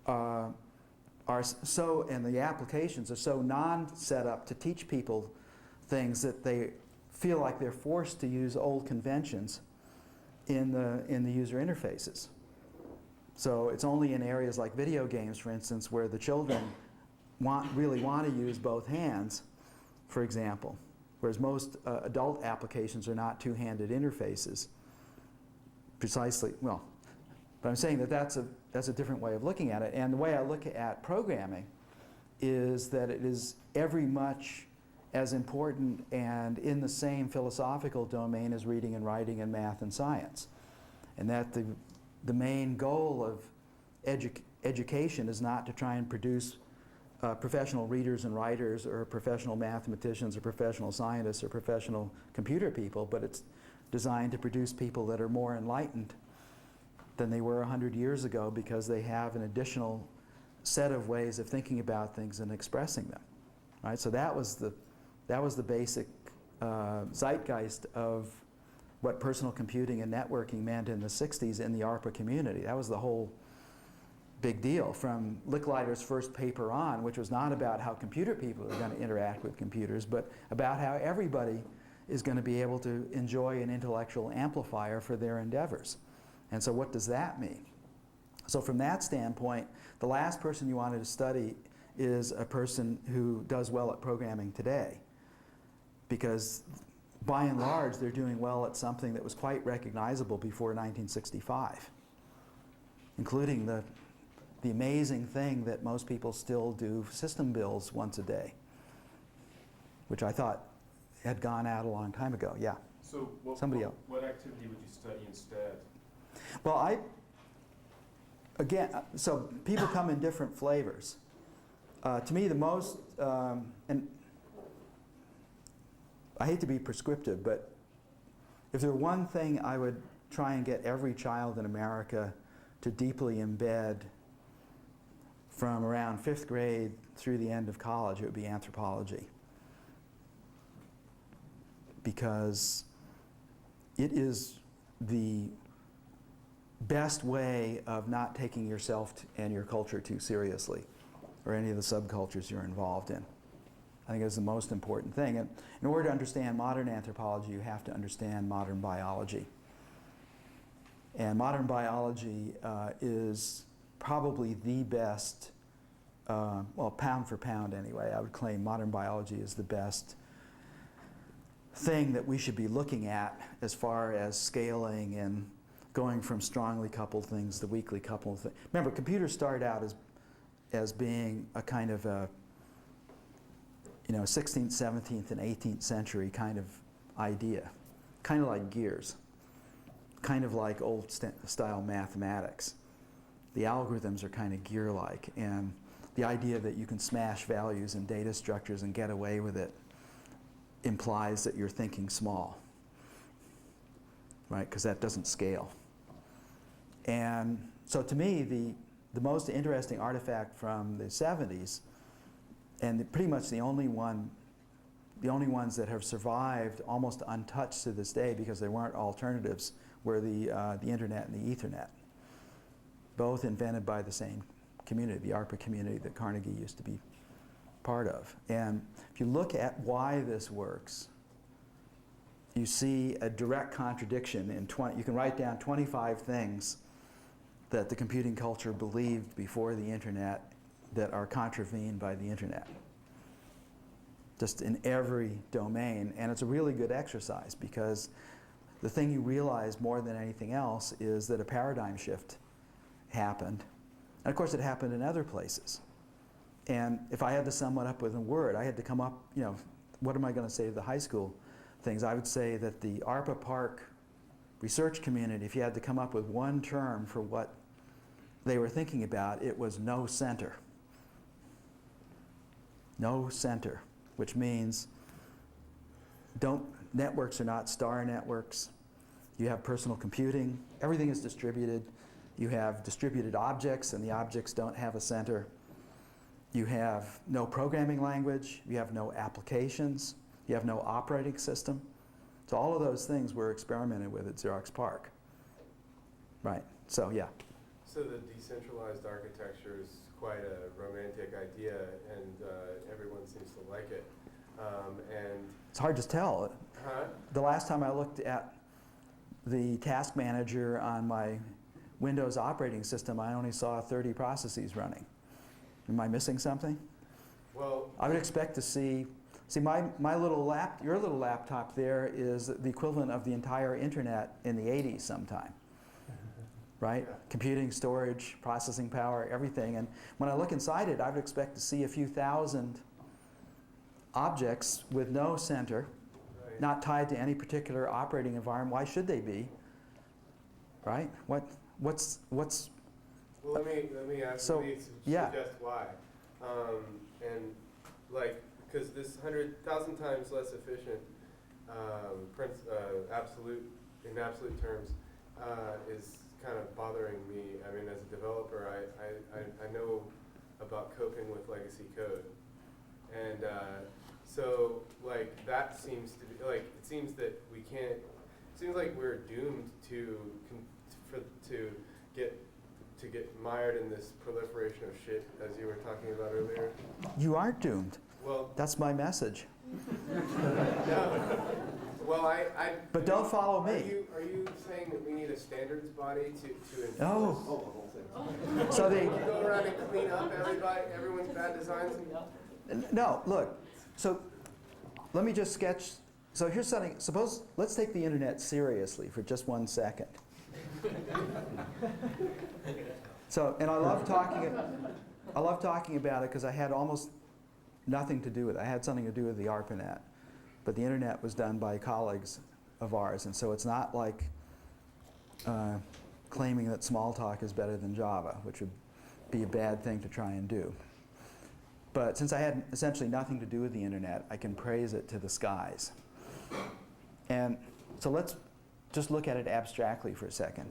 Speaker 2: are so, and the applications are so non-set up to teach people things that they feel like they're forced to use old conventions in the user interfaces. So it's only in areas like video games, for instance, where the children really want to use both hands, for example, whereas most adult applications are not two-handed interfaces. Precisely, well, but I'm saying that that's a different way of looking at it. And the way I look at programming is that it is every much as important and in the same philosophical domain as reading and writing and math and science. And that the main goal of education is not to try and produce professional readers and writers or professional mathematicians or professional scientists or professional computer people, but it's designed to produce people that are more enlightened than they were 100 years ago, because they have an additional set of ways of thinking about things and expressing them. Right? So that was the basic zeitgeist of what personal computing and networking meant in the 60s in the ARPA community. That was the whole big deal from Licklider's first paper on, which was not about how computer people are going to interact with computers, but about how everybody is going to be able to enjoy an intellectual amplifier for their endeavors. And so what does that mean? So from that standpoint, the last person you wanted to study is a person who does well at programming today, because by and large they're doing well at something that was quite recognizable before 1965, including the amazing thing that most people still do system builds once a day, which I thought had gone out a long time ago. Yeah.
Speaker 5: So what activity would you study instead?
Speaker 2: Well, again, so people come in different flavors. To me, the most, and I hate to be prescriptive, but if there were one thing I would try and get every child in America to deeply embed from around 5th grade through the end of college, it would be anthropology. Because it is the best way of not taking yourself and your culture too seriously, or any of the subcultures you're involved in. I think it's the most important thing. And in order to understand modern anthropology, you have to understand modern biology. And modern biology is probably the best, well, pound for pound anyway, I would claim modern biology is the best thing that we should be looking at as far as scaling and going from strongly coupled things to weakly coupled things. Remember, computers started out as being a kind of a, 16th, 17th, and 18th century kind of idea, kind of like gears, kind of like old style mathematics. the algorithms are kind of gear-like, and the idea that you can smash values and data structures and get away with it implies that you're thinking small, right? Because that doesn't scale. And so to me, the most interesting artifact from the 70s, and pretty much the only ones that have survived almost untouched to this day because there weren't alternatives, were the internet and the Ethernet, both invented by the same community, the ARPA community that Carnegie used to be part of. And if you look at why this works, you see a direct contradiction in you can write down 25 things that the computing culture believed before the internet that are contravened by the internet. Just in every domain, and it's a really good exercise because the thing you realize more than anything else is that a paradigm shift happened. And of course it happened in other places. And if I had to sum it up with a word, I had to come up, what am I going to say to the high school things? I would say that the ARPA PARC research community, if you had to come up with one term for what they were thinking about, it was no center. No center, which means networks are not star networks. You have personal computing. Everything is distributed. You have distributed objects, and the objects don't have a center. You have no programming language. You have no applications. You have no operating system. So all of those things were experimented with at Xerox PARC. Right, so yeah.
Speaker 7: So the decentralized architecture is quite a romantic idea, and everyone seems to like it. And
Speaker 2: it's hard to tell.
Speaker 7: huh?
Speaker 2: The last time I looked at the task manager on my Windows operating system, I only saw 30 processes running. Am I missing something?
Speaker 7: Well,
Speaker 2: I would expect to see my your little laptop there is the equivalent of the entire internet in the 80s sometime. Right?
Speaker 7: Yeah.
Speaker 2: Computing, storage, processing power, everything. And when I look inside it, I would expect to see a few thousand objects with no center,
Speaker 7: right.
Speaker 2: not tied to any particular operating environment. Why should they be? Right? What's
Speaker 7: Well, let me ask.
Speaker 2: So,
Speaker 7: let me
Speaker 2: yeah.
Speaker 7: suggest why. And like, because this 100,000 times less efficient in absolute terms is kind of bothering me. I mean, as a developer, I know about coping with legacy code, and so like that seems to be like, it seems that we can't. It seems like we're doomed to get mired in this proliferation of shit, as you were talking about earlier.
Speaker 2: You aren't doomed.
Speaker 7: Well,
Speaker 2: That's my message.
Speaker 7: no. Well,
Speaker 2: But don't follow me.
Speaker 7: Are you saying that we need a standards body to enforce?
Speaker 2: Oh.
Speaker 3: the whole thing.
Speaker 2: So
Speaker 7: You go around and clean up everyone's bad designs?
Speaker 2: no, look. So let me just sketch. So here's something. Let's take the internet seriously for just 1 second. So, and I love talking about it because I had almost nothing to do with it. I had something to do with the ARPANET, but the internet was done by colleagues of ours, and so it's not like claiming that Smalltalk is better than Java, which would be a bad thing to try and do. But since I had essentially nothing to do with the internet, I can praise it to the skies. And so let's just look at it abstractly for a second.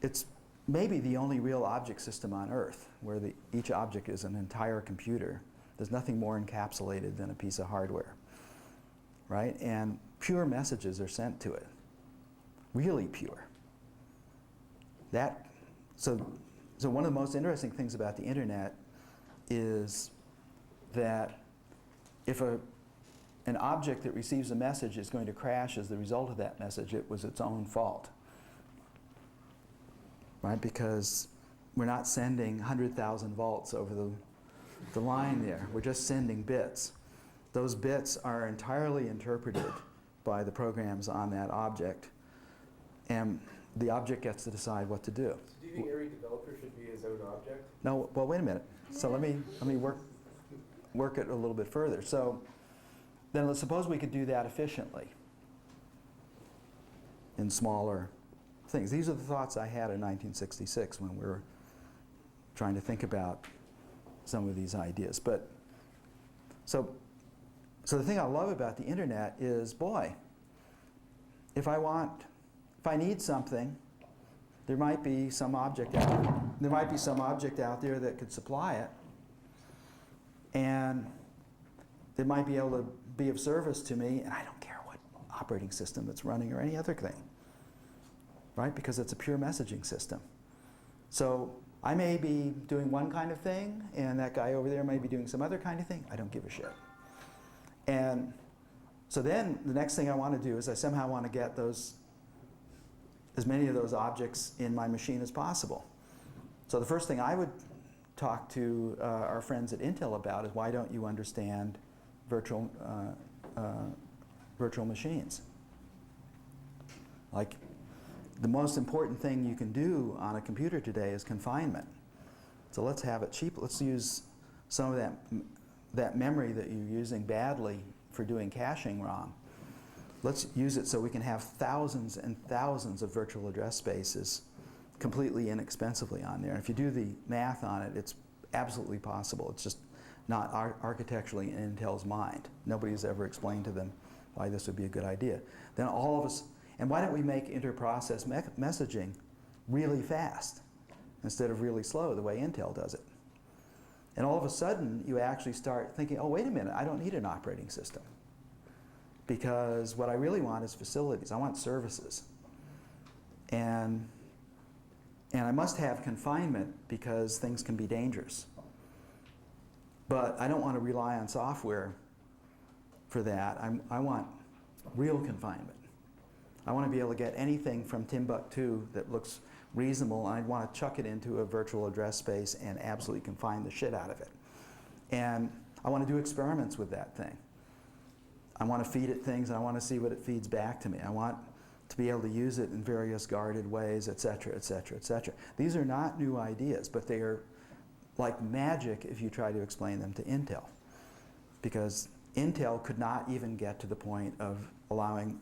Speaker 2: It's maybe the only real object system on Earth where each object is an entire computer. There's nothing more encapsulated than a piece of hardware, right? And pure messages are sent to it, really pure. So one of the most interesting things about the internet is that if an object that receives a message is going to crash as the result of that message, it was its own fault. Right? Because we're not sending 100,000 volts over the line there. We're just sending bits. Those bits are entirely interpreted by the programs on that object, and the object gets to decide what to do.
Speaker 7: So do you think every developer should be his own object?
Speaker 2: No, well, wait a minute. So let me work it a little bit further. So then let's suppose we could do that efficiently in smaller things. These are the thoughts I had in 1966 when we were trying to think about some of these ideas. But so the thing I love about the internet is, boy, if I need something, there might be some object out there. There might be some object out there that could supply it, and they might be able to be of service to me, and I don't care what operating system it's running or any other thing, right? Because it's a pure messaging system. So I may be doing one kind of thing, and that guy over there may be doing some other kind of thing. I don't give a shit. And so then the next thing I want to do is I somehow want to get as many of those objects in my machine as possible. So the first thing I would talk to our friends at Intel about is, why don't you understand virtual machines? Like, the most important thing you can do on a computer today is confinement. So let's have it cheap. Let's use some of that memory that you're using badly for doing caching wrong. Let's use it so we can have thousands and thousands of virtual address spaces completely inexpensively on there. And if you do the math on it, it's absolutely possible. It's just not architecturally in Intel's mind. Nobody's ever explained to them why this would be a good idea. Then all of us, and why don't we make inter-process messaging really fast instead of really slow the way Intel does it? And all of a sudden, you actually start thinking, oh, wait a minute, I don't need an operating system. Because what I really want is facilities. I want services. And I must have confinement because things can be dangerous. But I don't want to rely on software for that. I want real confinement. I want to be able to get anything from Timbuktu that looks reasonable, and I'd want to chuck it into a virtual address space and absolutely confine the shit out of it. And I want to do experiments with that thing. I want to feed it things, and I want to see what it feeds back to me. I want to be able to use it in various guarded ways, et cetera, et cetera, et cetera. These are not new ideas, but they are like magic if you try to explain them to Intel. Because Intel could not even get to the point of allowing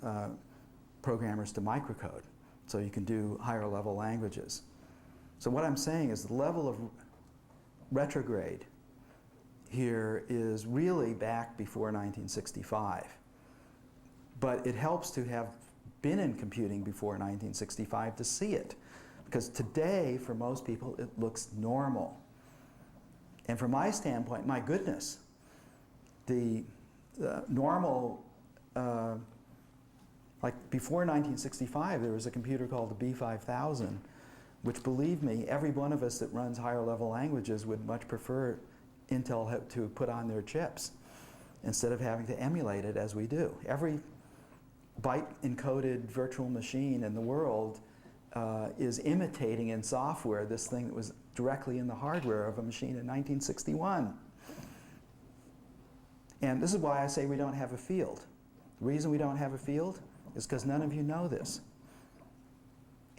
Speaker 2: programmers to microcode, so you can do higher level languages. So what I'm saying is the level of retrograde here is really back before 1965. But it helps to have been in computing before 1965 to see it. Because today, for most people, it looks normal. And from my standpoint, my goodness, the normal, like before 1965, there was a computer called the B5000, which, believe me, every one of us that runs higher level languages would much prefer Intel to put on their chips instead of having to emulate it as we do. Every byte encoded virtual machine in the world is imitating in software this thing that was directly in the hardware of a machine in 1961. And this is why I say we don't have a field. The reason we don't have a field is because none of you know this.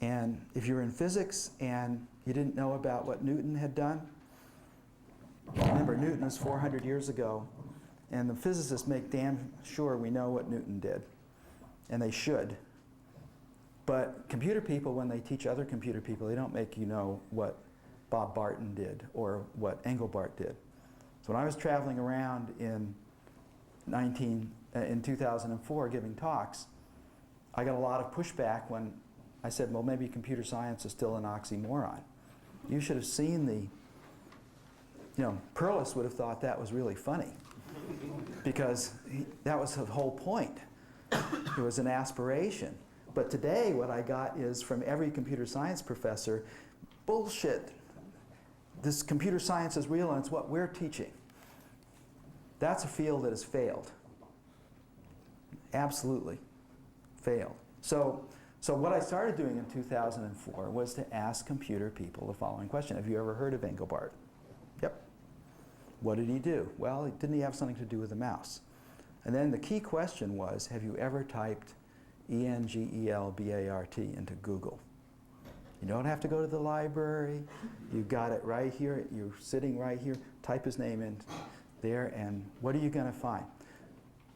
Speaker 2: And if you're in physics and you didn't know about what Newton had done, remember, Newton was 400 years ago, and the physicists make damn sure we know what Newton did, and they should. But computer people, when they teach other computer people, they don't make you know what Bob Barton did or what Engelbart did. So when I was traveling around in 2004 giving talks, I got a lot of pushback when I said, well, maybe computer science is still an oxymoron. You should have seen the, Perlis would have thought that was really funny because that was the whole point. It was an aspiration. But today what I got is from every computer science professor, bullshit. This computer science is real and it's what we're teaching. That's a field that has failed. Absolutely failed. So what I started doing in 2004 was to ask computer people the following question. Have you ever heard of Engelbart? Yep. What did he do? Well, didn't he have something to do with a mouse? And then the key question was, have you ever typed Engelbart into Google? You don't have to go to the library. You got it right here. You're sitting right here. Type his name in there, and what are you going to find?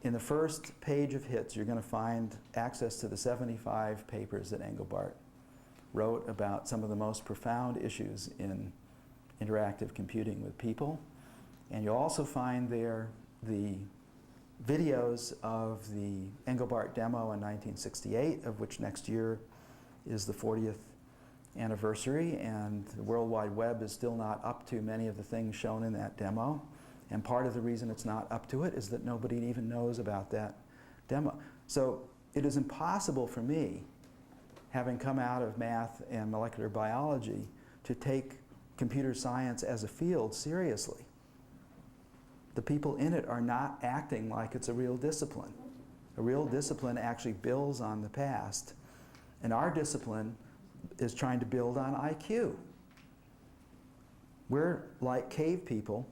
Speaker 2: In the first page of hits, you're going to find access to the 75 papers that Engelbart wrote about some of the most profound issues in interactive computing with people. And you'll also find there the videos of the Engelbart demo in 1968, of which next year is the 40th anniversary, and the World Wide Web is still not up to many of the things shown in that demo. And part of the reason it's not up to it is that nobody even knows about that demo. So it is impossible for me, having come out of math and molecular biology, to take computer science as a field seriously. The people in it are not acting like it's a real discipline. A real discipline actually builds on the past, and our discipline is trying to build on IQ. We're like cave people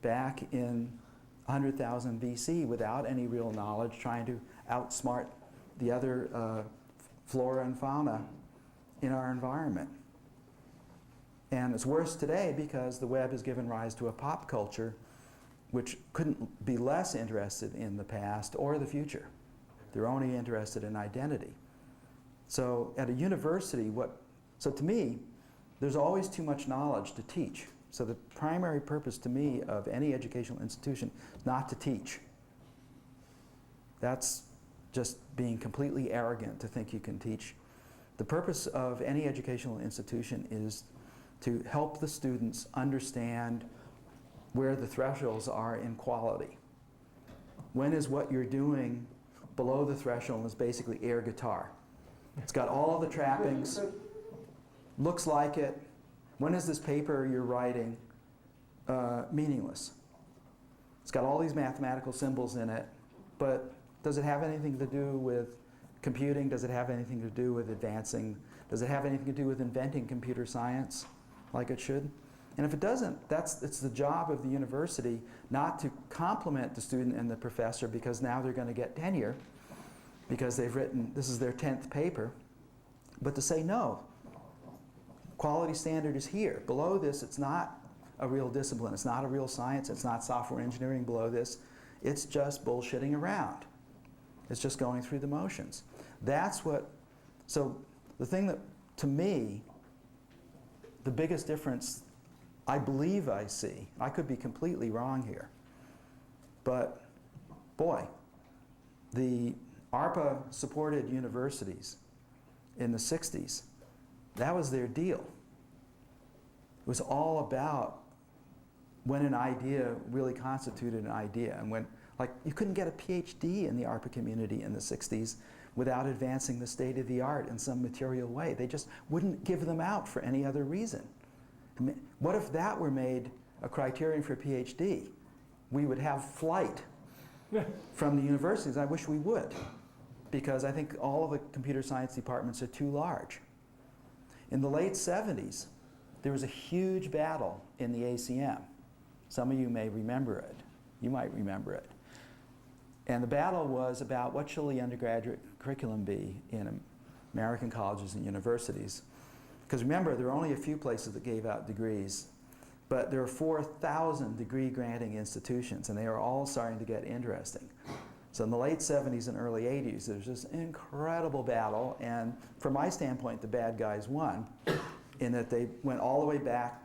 Speaker 2: back in 100,000 BC without any real knowledge, trying to outsmart the other flora and fauna in our environment. And it's worse today because the web has given rise to a pop culture which couldn't be less interested in the past or the future. They're only interested in identity. So at a university, so to me, there's always too much knowledge to teach. So the primary purpose to me of any educational institution is not to teach. That's just being completely arrogant to think you can teach. The purpose of any educational institution is to help the students understand where the thresholds are in quality. When is what you're doing below the threshold is basically air guitar. It's got all the trappings, looks like it. When is this paper you're writing meaningless? It's got all these mathematical symbols in it, but does it have anything to do with computing? Does it have anything to do with advancing? Does it have anything to do with inventing computer science like it should? And if it doesn't, it's the job of the university not to compliment the student and the professor because now they're going to get tenure because they've written, this is their 10th paper, but to say no. Quality standard is here. Below this, it's not a real discipline. It's not a real science. It's not software engineering below this. It's just bullshitting around. It's just going through the motions. So the thing that, to me, the biggest difference I believe I see, I could be completely wrong here, but boy, the ARPA-supported universities in the 60s, that was their deal. It was all about when an idea really constituted an idea, and when, like, you couldn't get a PhD in the ARPA community in the 60s without advancing the state of the art in some material way. They just wouldn't give them out for any other reason. I mean, what if that were made a criterion for a PhD? We would have flight from the universities. I wish we would, because I think all of the computer science departments are too large. In the late 70s, there was a huge battle in the ACM. Some of you may remember it. You might remember it. And the battle was about what shall the undergraduate curriculum be in American colleges and universities. Because remember, there are only a few places that gave out degrees, but there are 4,000 degree-granting institutions, and they are all starting to get interesting. So in the late 70s and early 80s, there's this incredible battle, and from my standpoint, the bad guys won, in that they went all the way back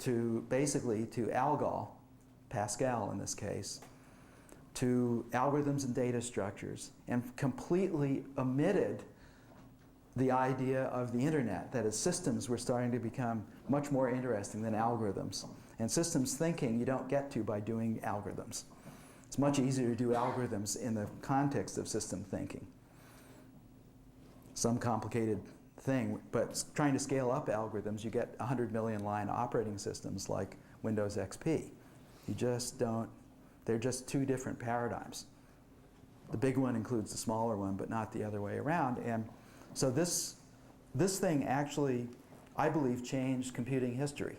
Speaker 2: to, basically, to Algol, Pascal in this case, to algorithms and data structures, and completely omitted the idea of the internet, that is, systems were starting to become much more interesting than algorithms. And systems thinking you don't get to by doing algorithms. It's much easier to do algorithms in the context of system thinking. Some complicated thing, but trying to scale up algorithms, you get 100 million line operating systems like Windows XP. You just don't, they're just two different paradigms. The big one includes the smaller one, but not the other way around. And so this thing actually, I believe, changed computing history,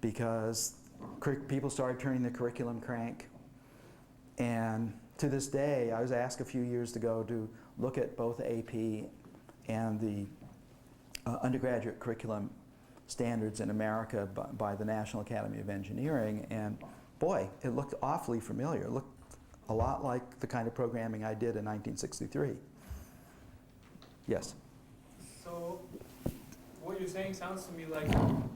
Speaker 2: because people started turning the curriculum crank. And to this day, I was asked a few years ago to look at both AP and the undergraduate curriculum standards in America by the National Academy of Engineering, and boy, it looked awfully familiar. It looked a lot like the kind of programming I did in 1963. Yes?
Speaker 5: So
Speaker 8: you're saying sounds to me like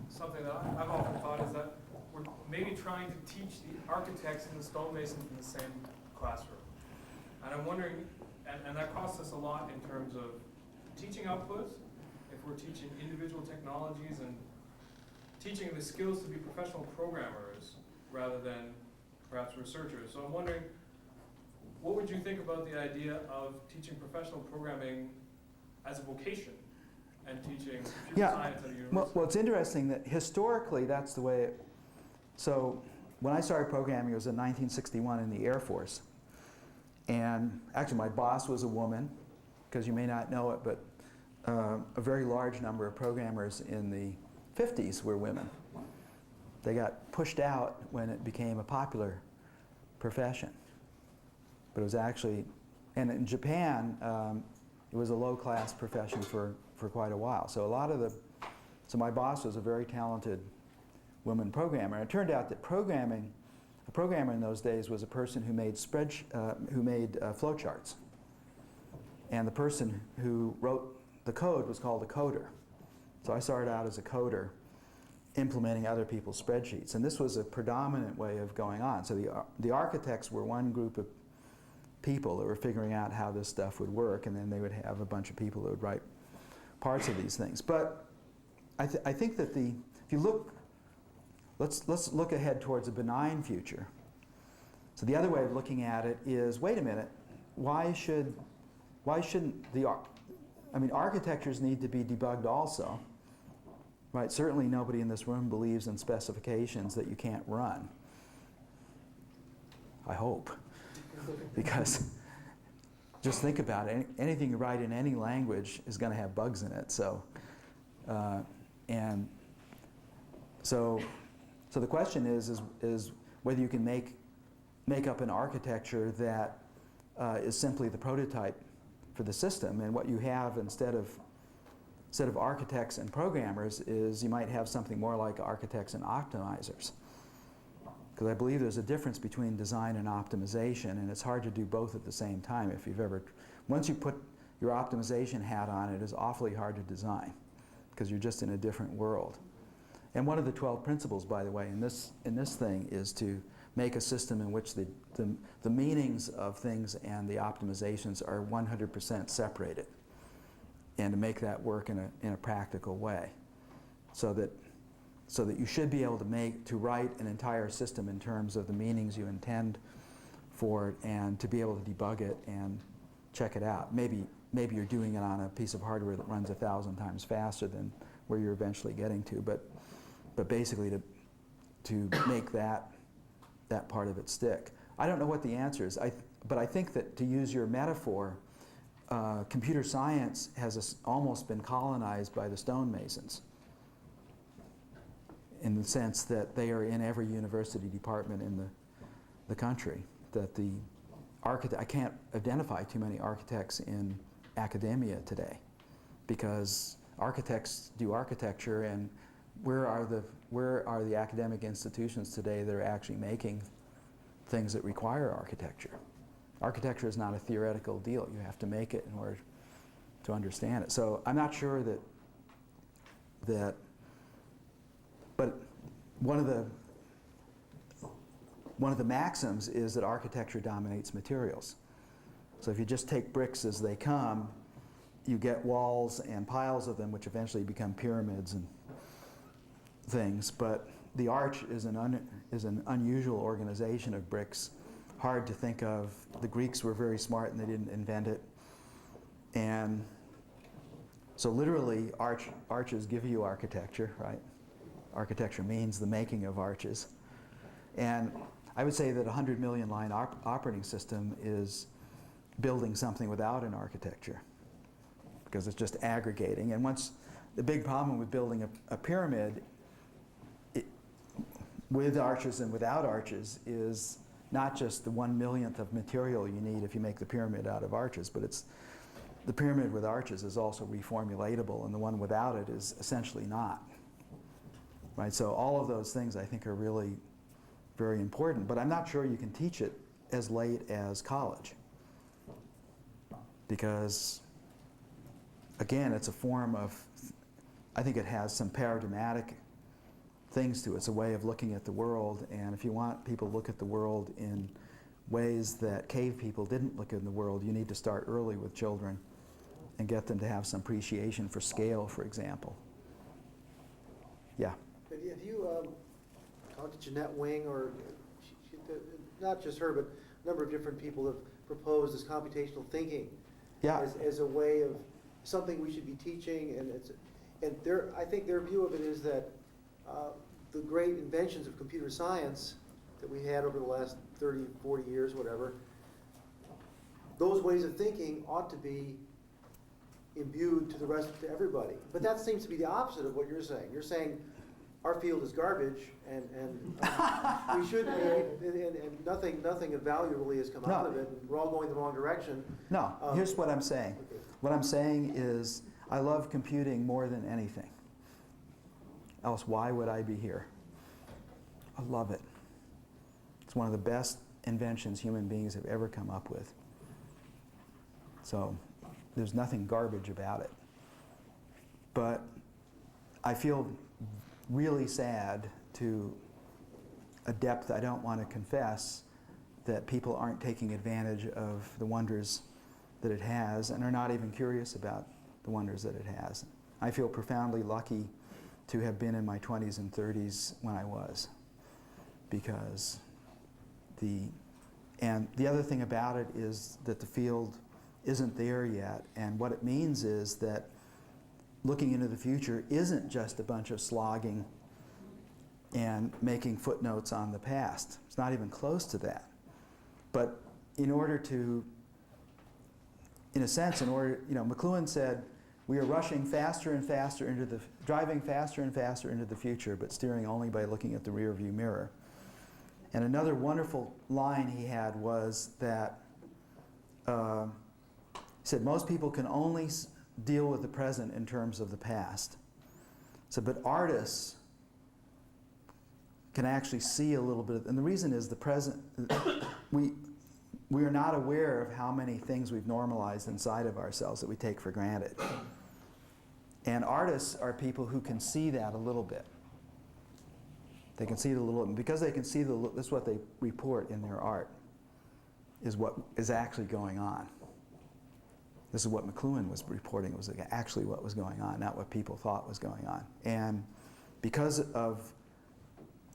Speaker 8: something that I've often thought is that we're maybe trying to teach the architects and the stonemasons in the same classroom. And I'm wondering, and that costs us a lot in terms of teaching outputs, if we're teaching individual technologies and teaching the skills to be professional programmers rather than perhaps researchers. So I'm wondering, what would you think about the idea of teaching professional programming as a vocation and teaching computer science at a university?
Speaker 2: Well, it's interesting that historically that's the way so when I started programming, it was in 1961 in the Air Force. And actually my boss was a woman, because you may not know it, but a very large number of programmers in the 50s were women. They got pushed out when it became a popular profession. But it was actually, and in Japan, it was a low-class profession for quite a while. So so my boss was a very talented woman programmer. And it turned out that a programmer in those days was a person who made flowcharts. And the person who wrote the code was called a coder. So I started out as a coder, implementing other people's spreadsheets. And this was a predominant way of going on. So the architects were one group of people that were figuring out how this stuff would work, and then they would have a bunch of people that would write parts of these things. But I think that if you look, let's look ahead towards a benign future. So the other way of looking at it is, wait a minute, why shouldn't architectures need to be debugged also, right? Certainly nobody in this room believes in specifications that you can't run. I hope. Because just think about it, anything you write in any language is going to have bugs in it. So the question is whether you can make up an architecture that is simply the prototype for the system, and what you have instead of architects and programmers is you might have something more like architects and optimizers. Because I believe there's a difference between design and optimization, and it's hard to do both at the same time. Once you put your optimization hat on, it is awfully hard to design, because you're just in a different world. And one of the 12 principles, by the way, in this thing is to make a system in which the meanings of things and the optimizations are 100% separated, and to make that work in a practical way, so that you should be able to write an entire system in terms of the meanings you intend for it, and to be able to debug it and check it out. Maybe you're doing it on a piece of hardware that runs 1,000 times faster than where you're eventually getting to, but basically to make that part of it stick. I don't know what the answer is, but I think that, to use your metaphor, computer science has almost been colonized by the stonemasons, in the sense that they are in every university department in the country. That I can't identify too many architects in academia today, because architects do architecture, and where are the academic institutions today that are actually making things that require architecture? Architecture is not a theoretical deal. You have to make it in order to understand it. So I'm not sure but one of the maxims is that architecture dominates materials. So if you just take bricks as they come, you get walls and piles of them, which eventually become pyramids and things. But the arch is an unusual organization of bricks, hard to think of. The Greeks were very smart and they didn't invent it. And so literally, arches give you architecture, right? Architecture means the making of arches. And I would say that a 100 million line operating system is building something without an architecture, because it's just aggregating. And the big problem with building a pyramid with arches and without arches is not just the 1/1,000,000th of material you need if you make the pyramid out of arches, but the pyramid with arches is also reformulatable, and the one without it is essentially not. Right? So all of those things I think are really very important, but I'm not sure you can teach it as late as college, because again, it's a form of I think it has some paradigmatic things to it. It's a way of looking at the world, and if you want people to look at the world in ways that cave people didn't look in the world, you need to start early with children and get them to have some appreciation for scale, for example. Yeah.
Speaker 3: Have you talked to Jeanette Wing, or not just her, but a number of different people have proposed this computational thinking
Speaker 2: Yeah.
Speaker 3: as a way of something we should be teaching, and I think their view of it is that the great inventions of computer science that we had over the last 30, 40 years, whatever, those ways of thinking ought to be imbued to the rest, to everybody. But that seems to be the opposite of what you're saying. You're saying our field is garbage, and we should, and nothing of value really has come out of it, and we're all going the wrong direction.
Speaker 2: No, here's what I'm saying.
Speaker 3: Okay.
Speaker 2: What I'm saying is I love computing more than anything. Else, why would I be here? I love it. It's one of the best inventions human beings have ever come up with. So there's nothing garbage about it. But I feel really sad, to a depth I don't want to confess, that people aren't taking advantage of the wonders that it has and are not even curious about the wonders that it has. I feel profoundly lucky to have been in my 20s and 30s when I was, because and the other thing about it is that the field isn't there yet, and what it means is that looking into the future isn't just a bunch of slogging and making footnotes on the past. It's not even close to that. But in order to, in a sense, McLuhan said, we are rushing faster and faster driving faster and faster into the future, but steering only by looking at the rear view mirror. And another wonderful line he had was that, he said, most people can only deal with the present in terms of the past. So, but artists can actually see a little bit, and the reason is the present, we are not aware of how many things we've normalized inside of ourselves that we take for granted. And artists are people who can see that a little bit. They can see it a little, and because they can see this is what they report in their art, is what is actually going on. This is what McLuhan was reporting, was actually what was going on, not what people thought was going on. And because of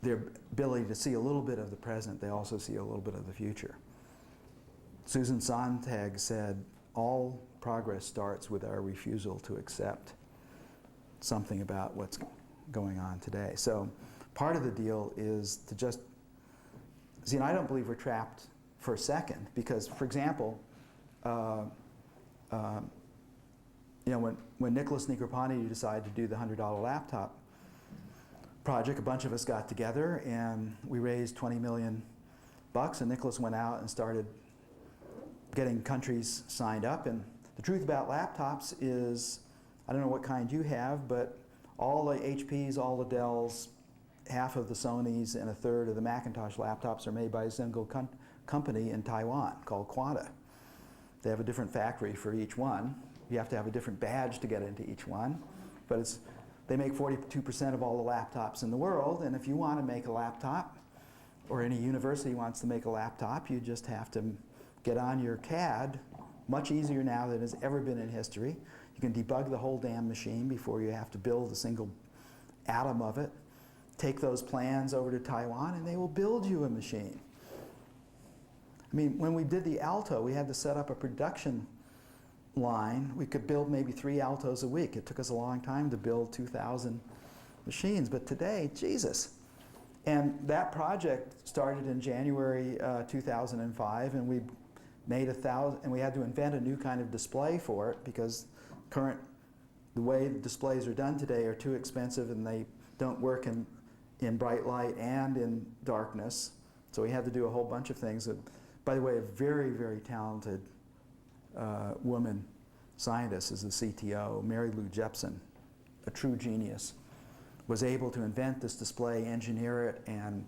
Speaker 2: their ability to see a little bit of the present, they also see a little bit of the future. Susan Sontag said, all progress starts with our refusal to accept something about what's going on today. So part of the deal is to just, see, and I don't believe we're trapped for a second, because, for example, when Nicholas Negroponte decided to do the $100 laptop project, a bunch of us got together and we raised $20 million, and Nicholas went out and started getting countries signed up. And the truth about laptops is, I don't know what kind you have, but all the HPs, all the Dells, half of the Sonys, and a third of the Macintosh laptops are made by a single company in Taiwan called Quanta. They have a different factory for each one. You have to have a different badge to get into each one. But they make 42% of all the laptops in the world, and if you want to make a laptop, or any university wants to make a laptop, you just have to get on your CAD, much easier now than it's ever been in history. You can debug the whole damn machine before you have to build a single atom of it. Take those plans over to Taiwan and they will build you a machine. I mean, when we did the Alto, we had to set up a production line. We could build maybe 3 Altos a week. It took us a long time to build 2,000 machines, but today, Jesus. And that project started in January 2005, and we made 1,000, and we had to invent a new kind of display for it, because the way the displays are done today are too expensive and they don't work in bright light and in darkness. So we had to do a whole bunch of things. By the way, a very, very talented woman scientist is the CTO, Mary Lou Jepson, a true genius, was able to invent this display, engineer it, and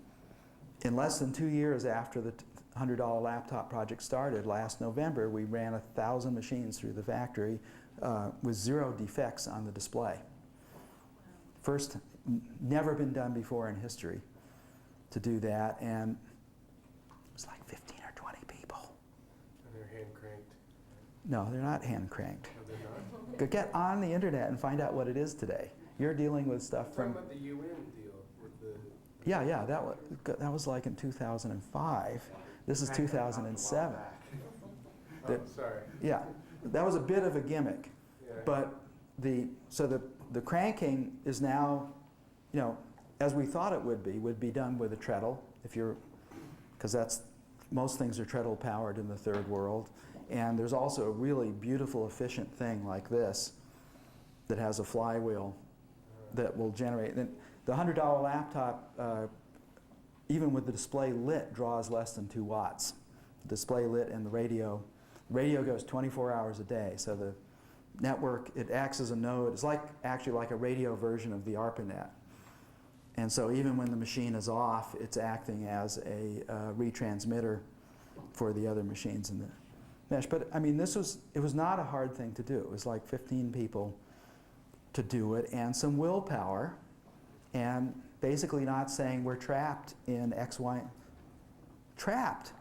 Speaker 2: in less than 2 years after the $100 laptop project started, last November, we ran 1,000 machines through the factory with 0 defects on the display. First, never been done before in history to do that, and it was like 15 or 20 people.
Speaker 7: And they're hand cranked.
Speaker 2: No, they're not hand cranked.
Speaker 7: No, they're not.
Speaker 2: Go get on the internet and find out what it is today. You're dealing with stuff
Speaker 7: I'm
Speaker 2: from...
Speaker 7: talking about the UN deal with the...
Speaker 2: Yeah, that was like in 2005. This is 2007.
Speaker 7: Oh, sorry.
Speaker 2: Yeah, that was a bit of a gimmick.
Speaker 7: Yeah.
Speaker 2: But the cranking is now, as we thought it would be done with a treadle, because most things are treadle powered in the third world. And there's also a really beautiful, efficient thing like this that has a flywheel that will generate. The $100 laptop, even with the display lit, draws less than 2 watts. The display lit and the radio goes 24 hours a day. So the network, it acts as a node. It's actually like a radio version of the ARPANET. And so even when the machine is off, it's acting as a retransmitter for the other machines in the mesh. But I mean, it was not a hard thing to do. It was like 15 people to do it, and some willpower, and basically not saying we're trapped in X, Y. Trapped?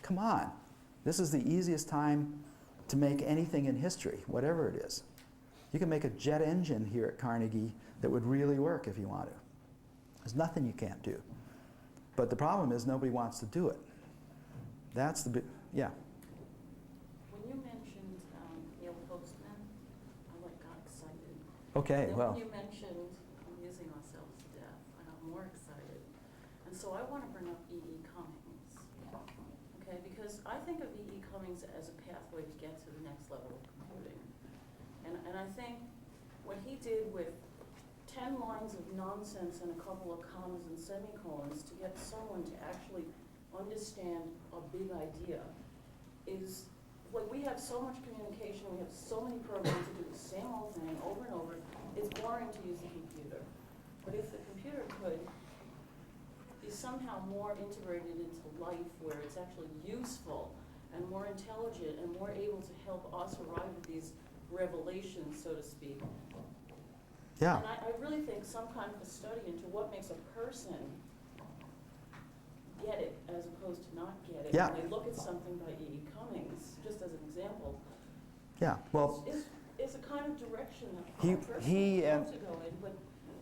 Speaker 2: Come on. This is the easiest time to make anything in history, whatever it is. You can make a jet engine here at Carnegie that would really work if you want to. There's nothing you can't do. But the problem is nobody wants to do it. That's the big, yeah.
Speaker 9: When you mentioned Neil Postman, I got excited.
Speaker 2: Okay,
Speaker 9: Then
Speaker 2: well.
Speaker 9: when you mentioned amusing ourselves to death, I got more excited. And so I want to bring up E.E. Cummings. Okay, because I think of E.E. Cummings as a pathway to get to the next level of computing. And I think what he did with 10 lines of nonsense and a couple of commas and semicolons to get someone to actually understand a big idea is, like, we have so much communication, we have so many programs that do the same old thing over and over, it's boring to use the computer. But if the computer could be somehow more integrated into life, where it's actually useful and more intelligent and more able to help us arrive at these revelations, so to speak.
Speaker 2: Yeah.
Speaker 9: And I really think some kind of a study into what makes a person get it as opposed to not get it.
Speaker 2: Yeah.
Speaker 9: When they look at something by E.E. Cummings, just as an example,
Speaker 2: Yeah, well,
Speaker 9: is a kind of direction that
Speaker 2: He-
Speaker 9: a person
Speaker 2: he and-
Speaker 9: wants to go in, but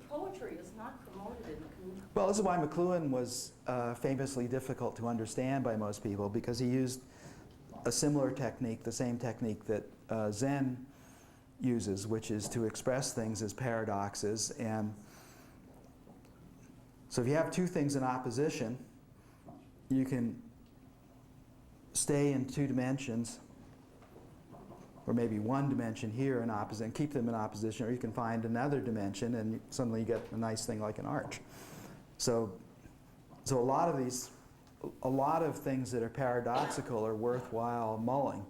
Speaker 9: poetry is not promoted in the community.
Speaker 2: well, this is why McLuhan was famously difficult to understand by most people, because he used a similar technique, the same technique that Zen uses, which is to express things as paradoxes. And so if you have two things in opposition, you can stay in 2 dimensions, or maybe 1 dimension here in opposite, and keep them in opposition, or you can find another dimension and suddenly you get a nice thing like an arch. So a lot of things that are paradoxical are worthwhile mulling,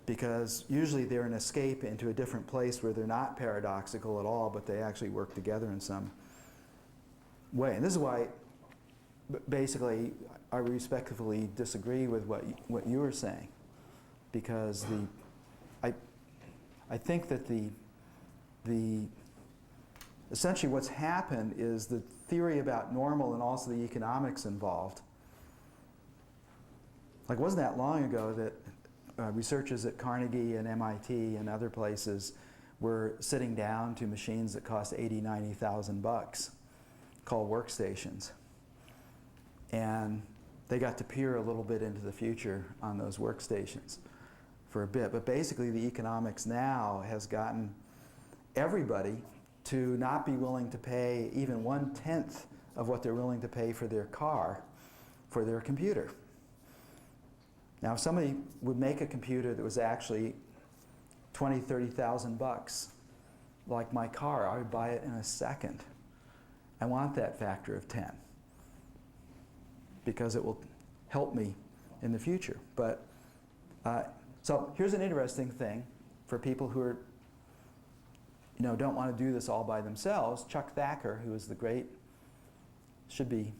Speaker 2: because usually they're an escape into a different place where they're not paradoxical at all, but they actually work together in some way. And this is why, basically, I respectfully disagree with what you were saying, because I think that essentially what's happened is the theory about normal and also the economics involved. Like, it wasn't that long ago that researchers at Carnegie and MIT and other places were sitting down to machines that cost $80,000, $90,000 called workstations. And they got to peer a little bit into the future on those workstations for a bit. But basically the economics now has gotten everybody to not be willing to pay even 1/10 of what they're willing to pay for their car, for their computer. Now, if somebody would make a computer that was actually $20,000, $30,000, like my car, I would buy it in a second. I want that factor of 10, because it will help me in the future. But so here's an interesting thing for people who are, don't want to do this all by themselves. Chuck Thacker, who is the great, should be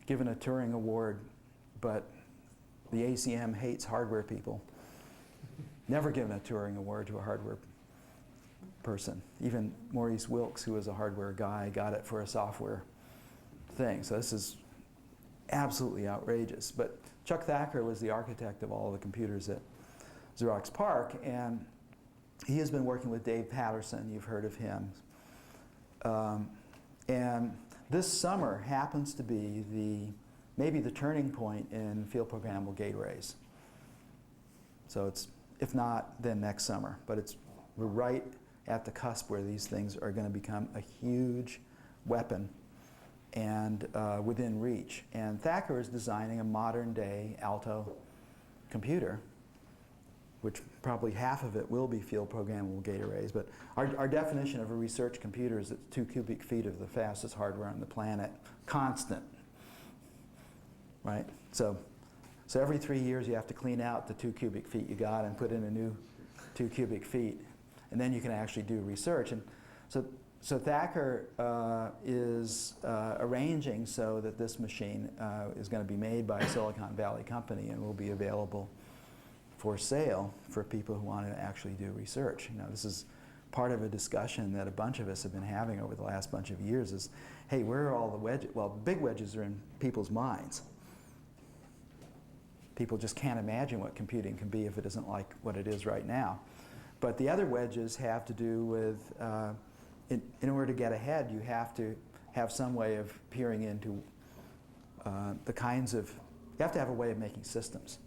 Speaker 2: given a Turing Award, but the ACM hates hardware people. Never given a Turing Award to a hardware person. Even Maurice Wilkes, who was a hardware guy, got it for a software thing. So this is absolutely outrageous. But Chuck Thacker was the architect of all the computers at Xerox PARC, and he has been working with Dave Patterson. You've heard of him. And this summer happens to be maybe the turning point in field programmable gate arrays. So it's, if not, then next summer. But we're right at the cusp where these things are going to become a huge weapon and within reach. And Thacker is designing a modern day Alto computer, which probably half of it will be field programmable gate arrays. But our definition of a research computer is it's 2 cubic feet of the fastest hardware on the planet, constant, right? So every 3 years you have to clean out the 2 cubic feet you got and put in a new 2 cubic feet, and then you can actually do research. And so Thacker is arranging so that this machine is going to be made by a Silicon Valley company and will be available for sale for people who want to actually do research. You know, this is part of a discussion that a bunch of us have been having over the last bunch of years is, hey, where are all the wedges? Well, big wedges are in people's minds. People just can't imagine what computing can be if it isn't like what it is right now. But the other wedges have to do with, in order to get ahead, you have to have some way of peering into the kinds of, you have to have a way of making systems.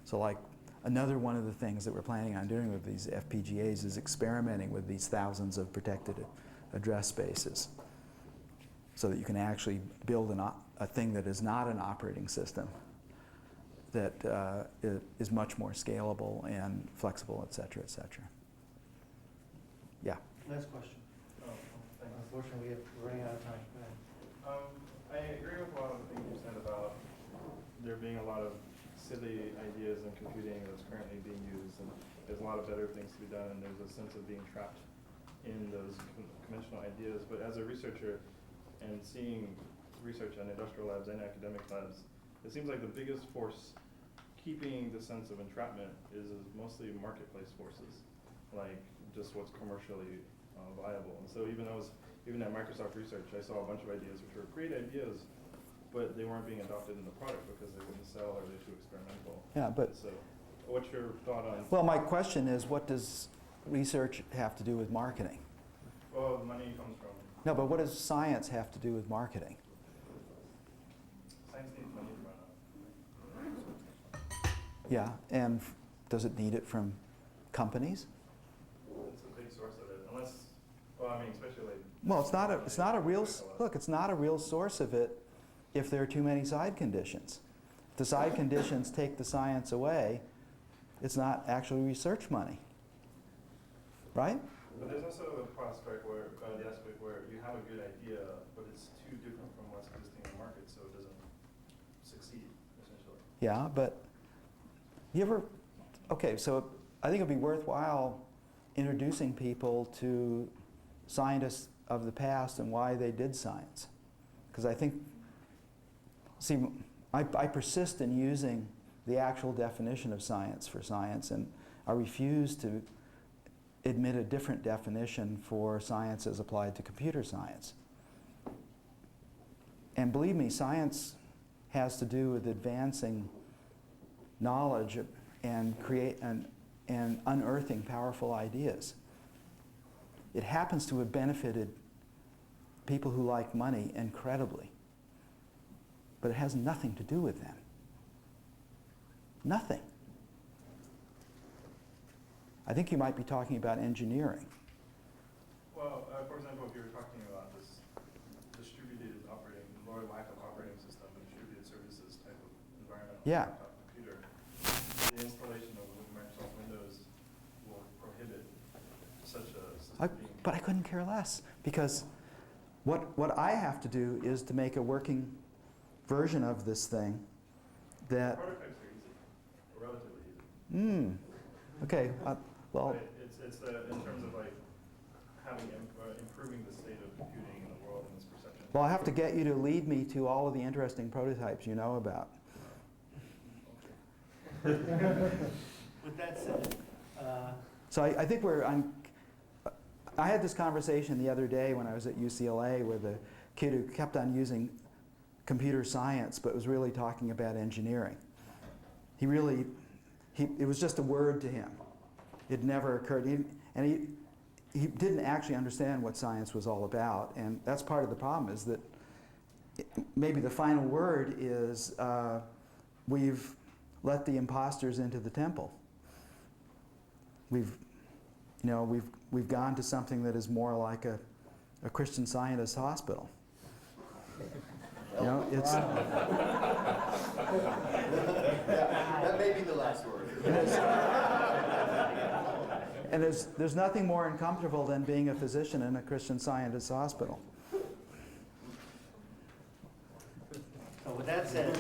Speaker 2: So like another one of the things that we're planning on doing with these FPGAs is experimenting with these thousands of protected address spaces so that you can actually build a thing that is not an operating system that is much more scalable and flexible, et cetera, et cetera. Yeah.
Speaker 1: Next question.
Speaker 5: Oh, thanks.
Speaker 1: Unfortunately, we're running out of time. Go ahead.
Speaker 10: I agree with a lot of the things you said about there being a lot of silly ideas in computing that's currently being used, and there's a lot of better things to be done, and there's a sense of being trapped in those conventional ideas. But as a researcher and seeing research in industrial labs and academic labs, it seems like the biggest force keeping the sense of entrapment is mostly marketplace forces, like just what's commercially viable. And so even at Microsoft Research, I saw a bunch of ideas which were great ideas, but they weren't being adopted in the product because they wouldn't sell or they're too experimental.
Speaker 2: Yeah, but
Speaker 10: So what's your thought on?
Speaker 2: well, my question is, what does research have to do with marketing?
Speaker 10: Well, the money comes from,
Speaker 2: No, but what does science have to do with marketing?
Speaker 10: science needs money to run
Speaker 2: Yeah, and does it need it from companies?
Speaker 10: It's a big source of it, unless, well, I mean, especially like.
Speaker 2: Well, it's not a real, look, it's not a real source of it if there are too many side conditions. If the side conditions take the science away, it's not actually research money, right?
Speaker 10: But there's also the prospect where, the aspect where you have a good idea, but it's too different from what's existing in the market, so it doesn't succeed, essentially.
Speaker 2: Yeah, but you ever, okay, so I think it'd be worthwhile introducing people to scientists of the past and why they did science. Because I think, see, I persist in using the actual definition of science for science, and I refuse to admit a different definition for science as applied to computer science. And believe me, science has to do with advancing knowledge and and unearthing powerful ideas. It happens to have benefited people who like money incredibly, but it has nothing to do with them. Nothing. I think you might be talking about engineering.
Speaker 10: Well, for example, if you were talking about this distributed operating, or lack of operating system, but distributed services type of environment on
Speaker 2: Yeah.
Speaker 10: a laptop computer, the installation of Microsoft Windows will prohibit such a system being.
Speaker 2: But I couldn't care less, because what I have to do is to make a working version of this thing that.
Speaker 10: Prototypes are easy, relatively easy.
Speaker 2: Okay. Well.
Speaker 10: But it's in terms of like having improving the state of computing in the world and its perception.
Speaker 2: Well, I have to get you to lead me to all of the interesting prototypes you know about.
Speaker 1: With that said,
Speaker 2: So I think we're on. I had this conversation the other day when I was at UCLA with a kid who kept on using computer science but was really talking about engineering. It was just a word to him. It never occurred. He didn't actually understand what science was all about, and that's part of the problem, is that maybe the final word is we've let the imposters into the temple. We've gone to something that is more like a Christian Scientist hospital. It's
Speaker 1: That may be the last word.
Speaker 2: and there's nothing more uncomfortable than being a physician in a Christian Scientist hospital.
Speaker 1: So with that said.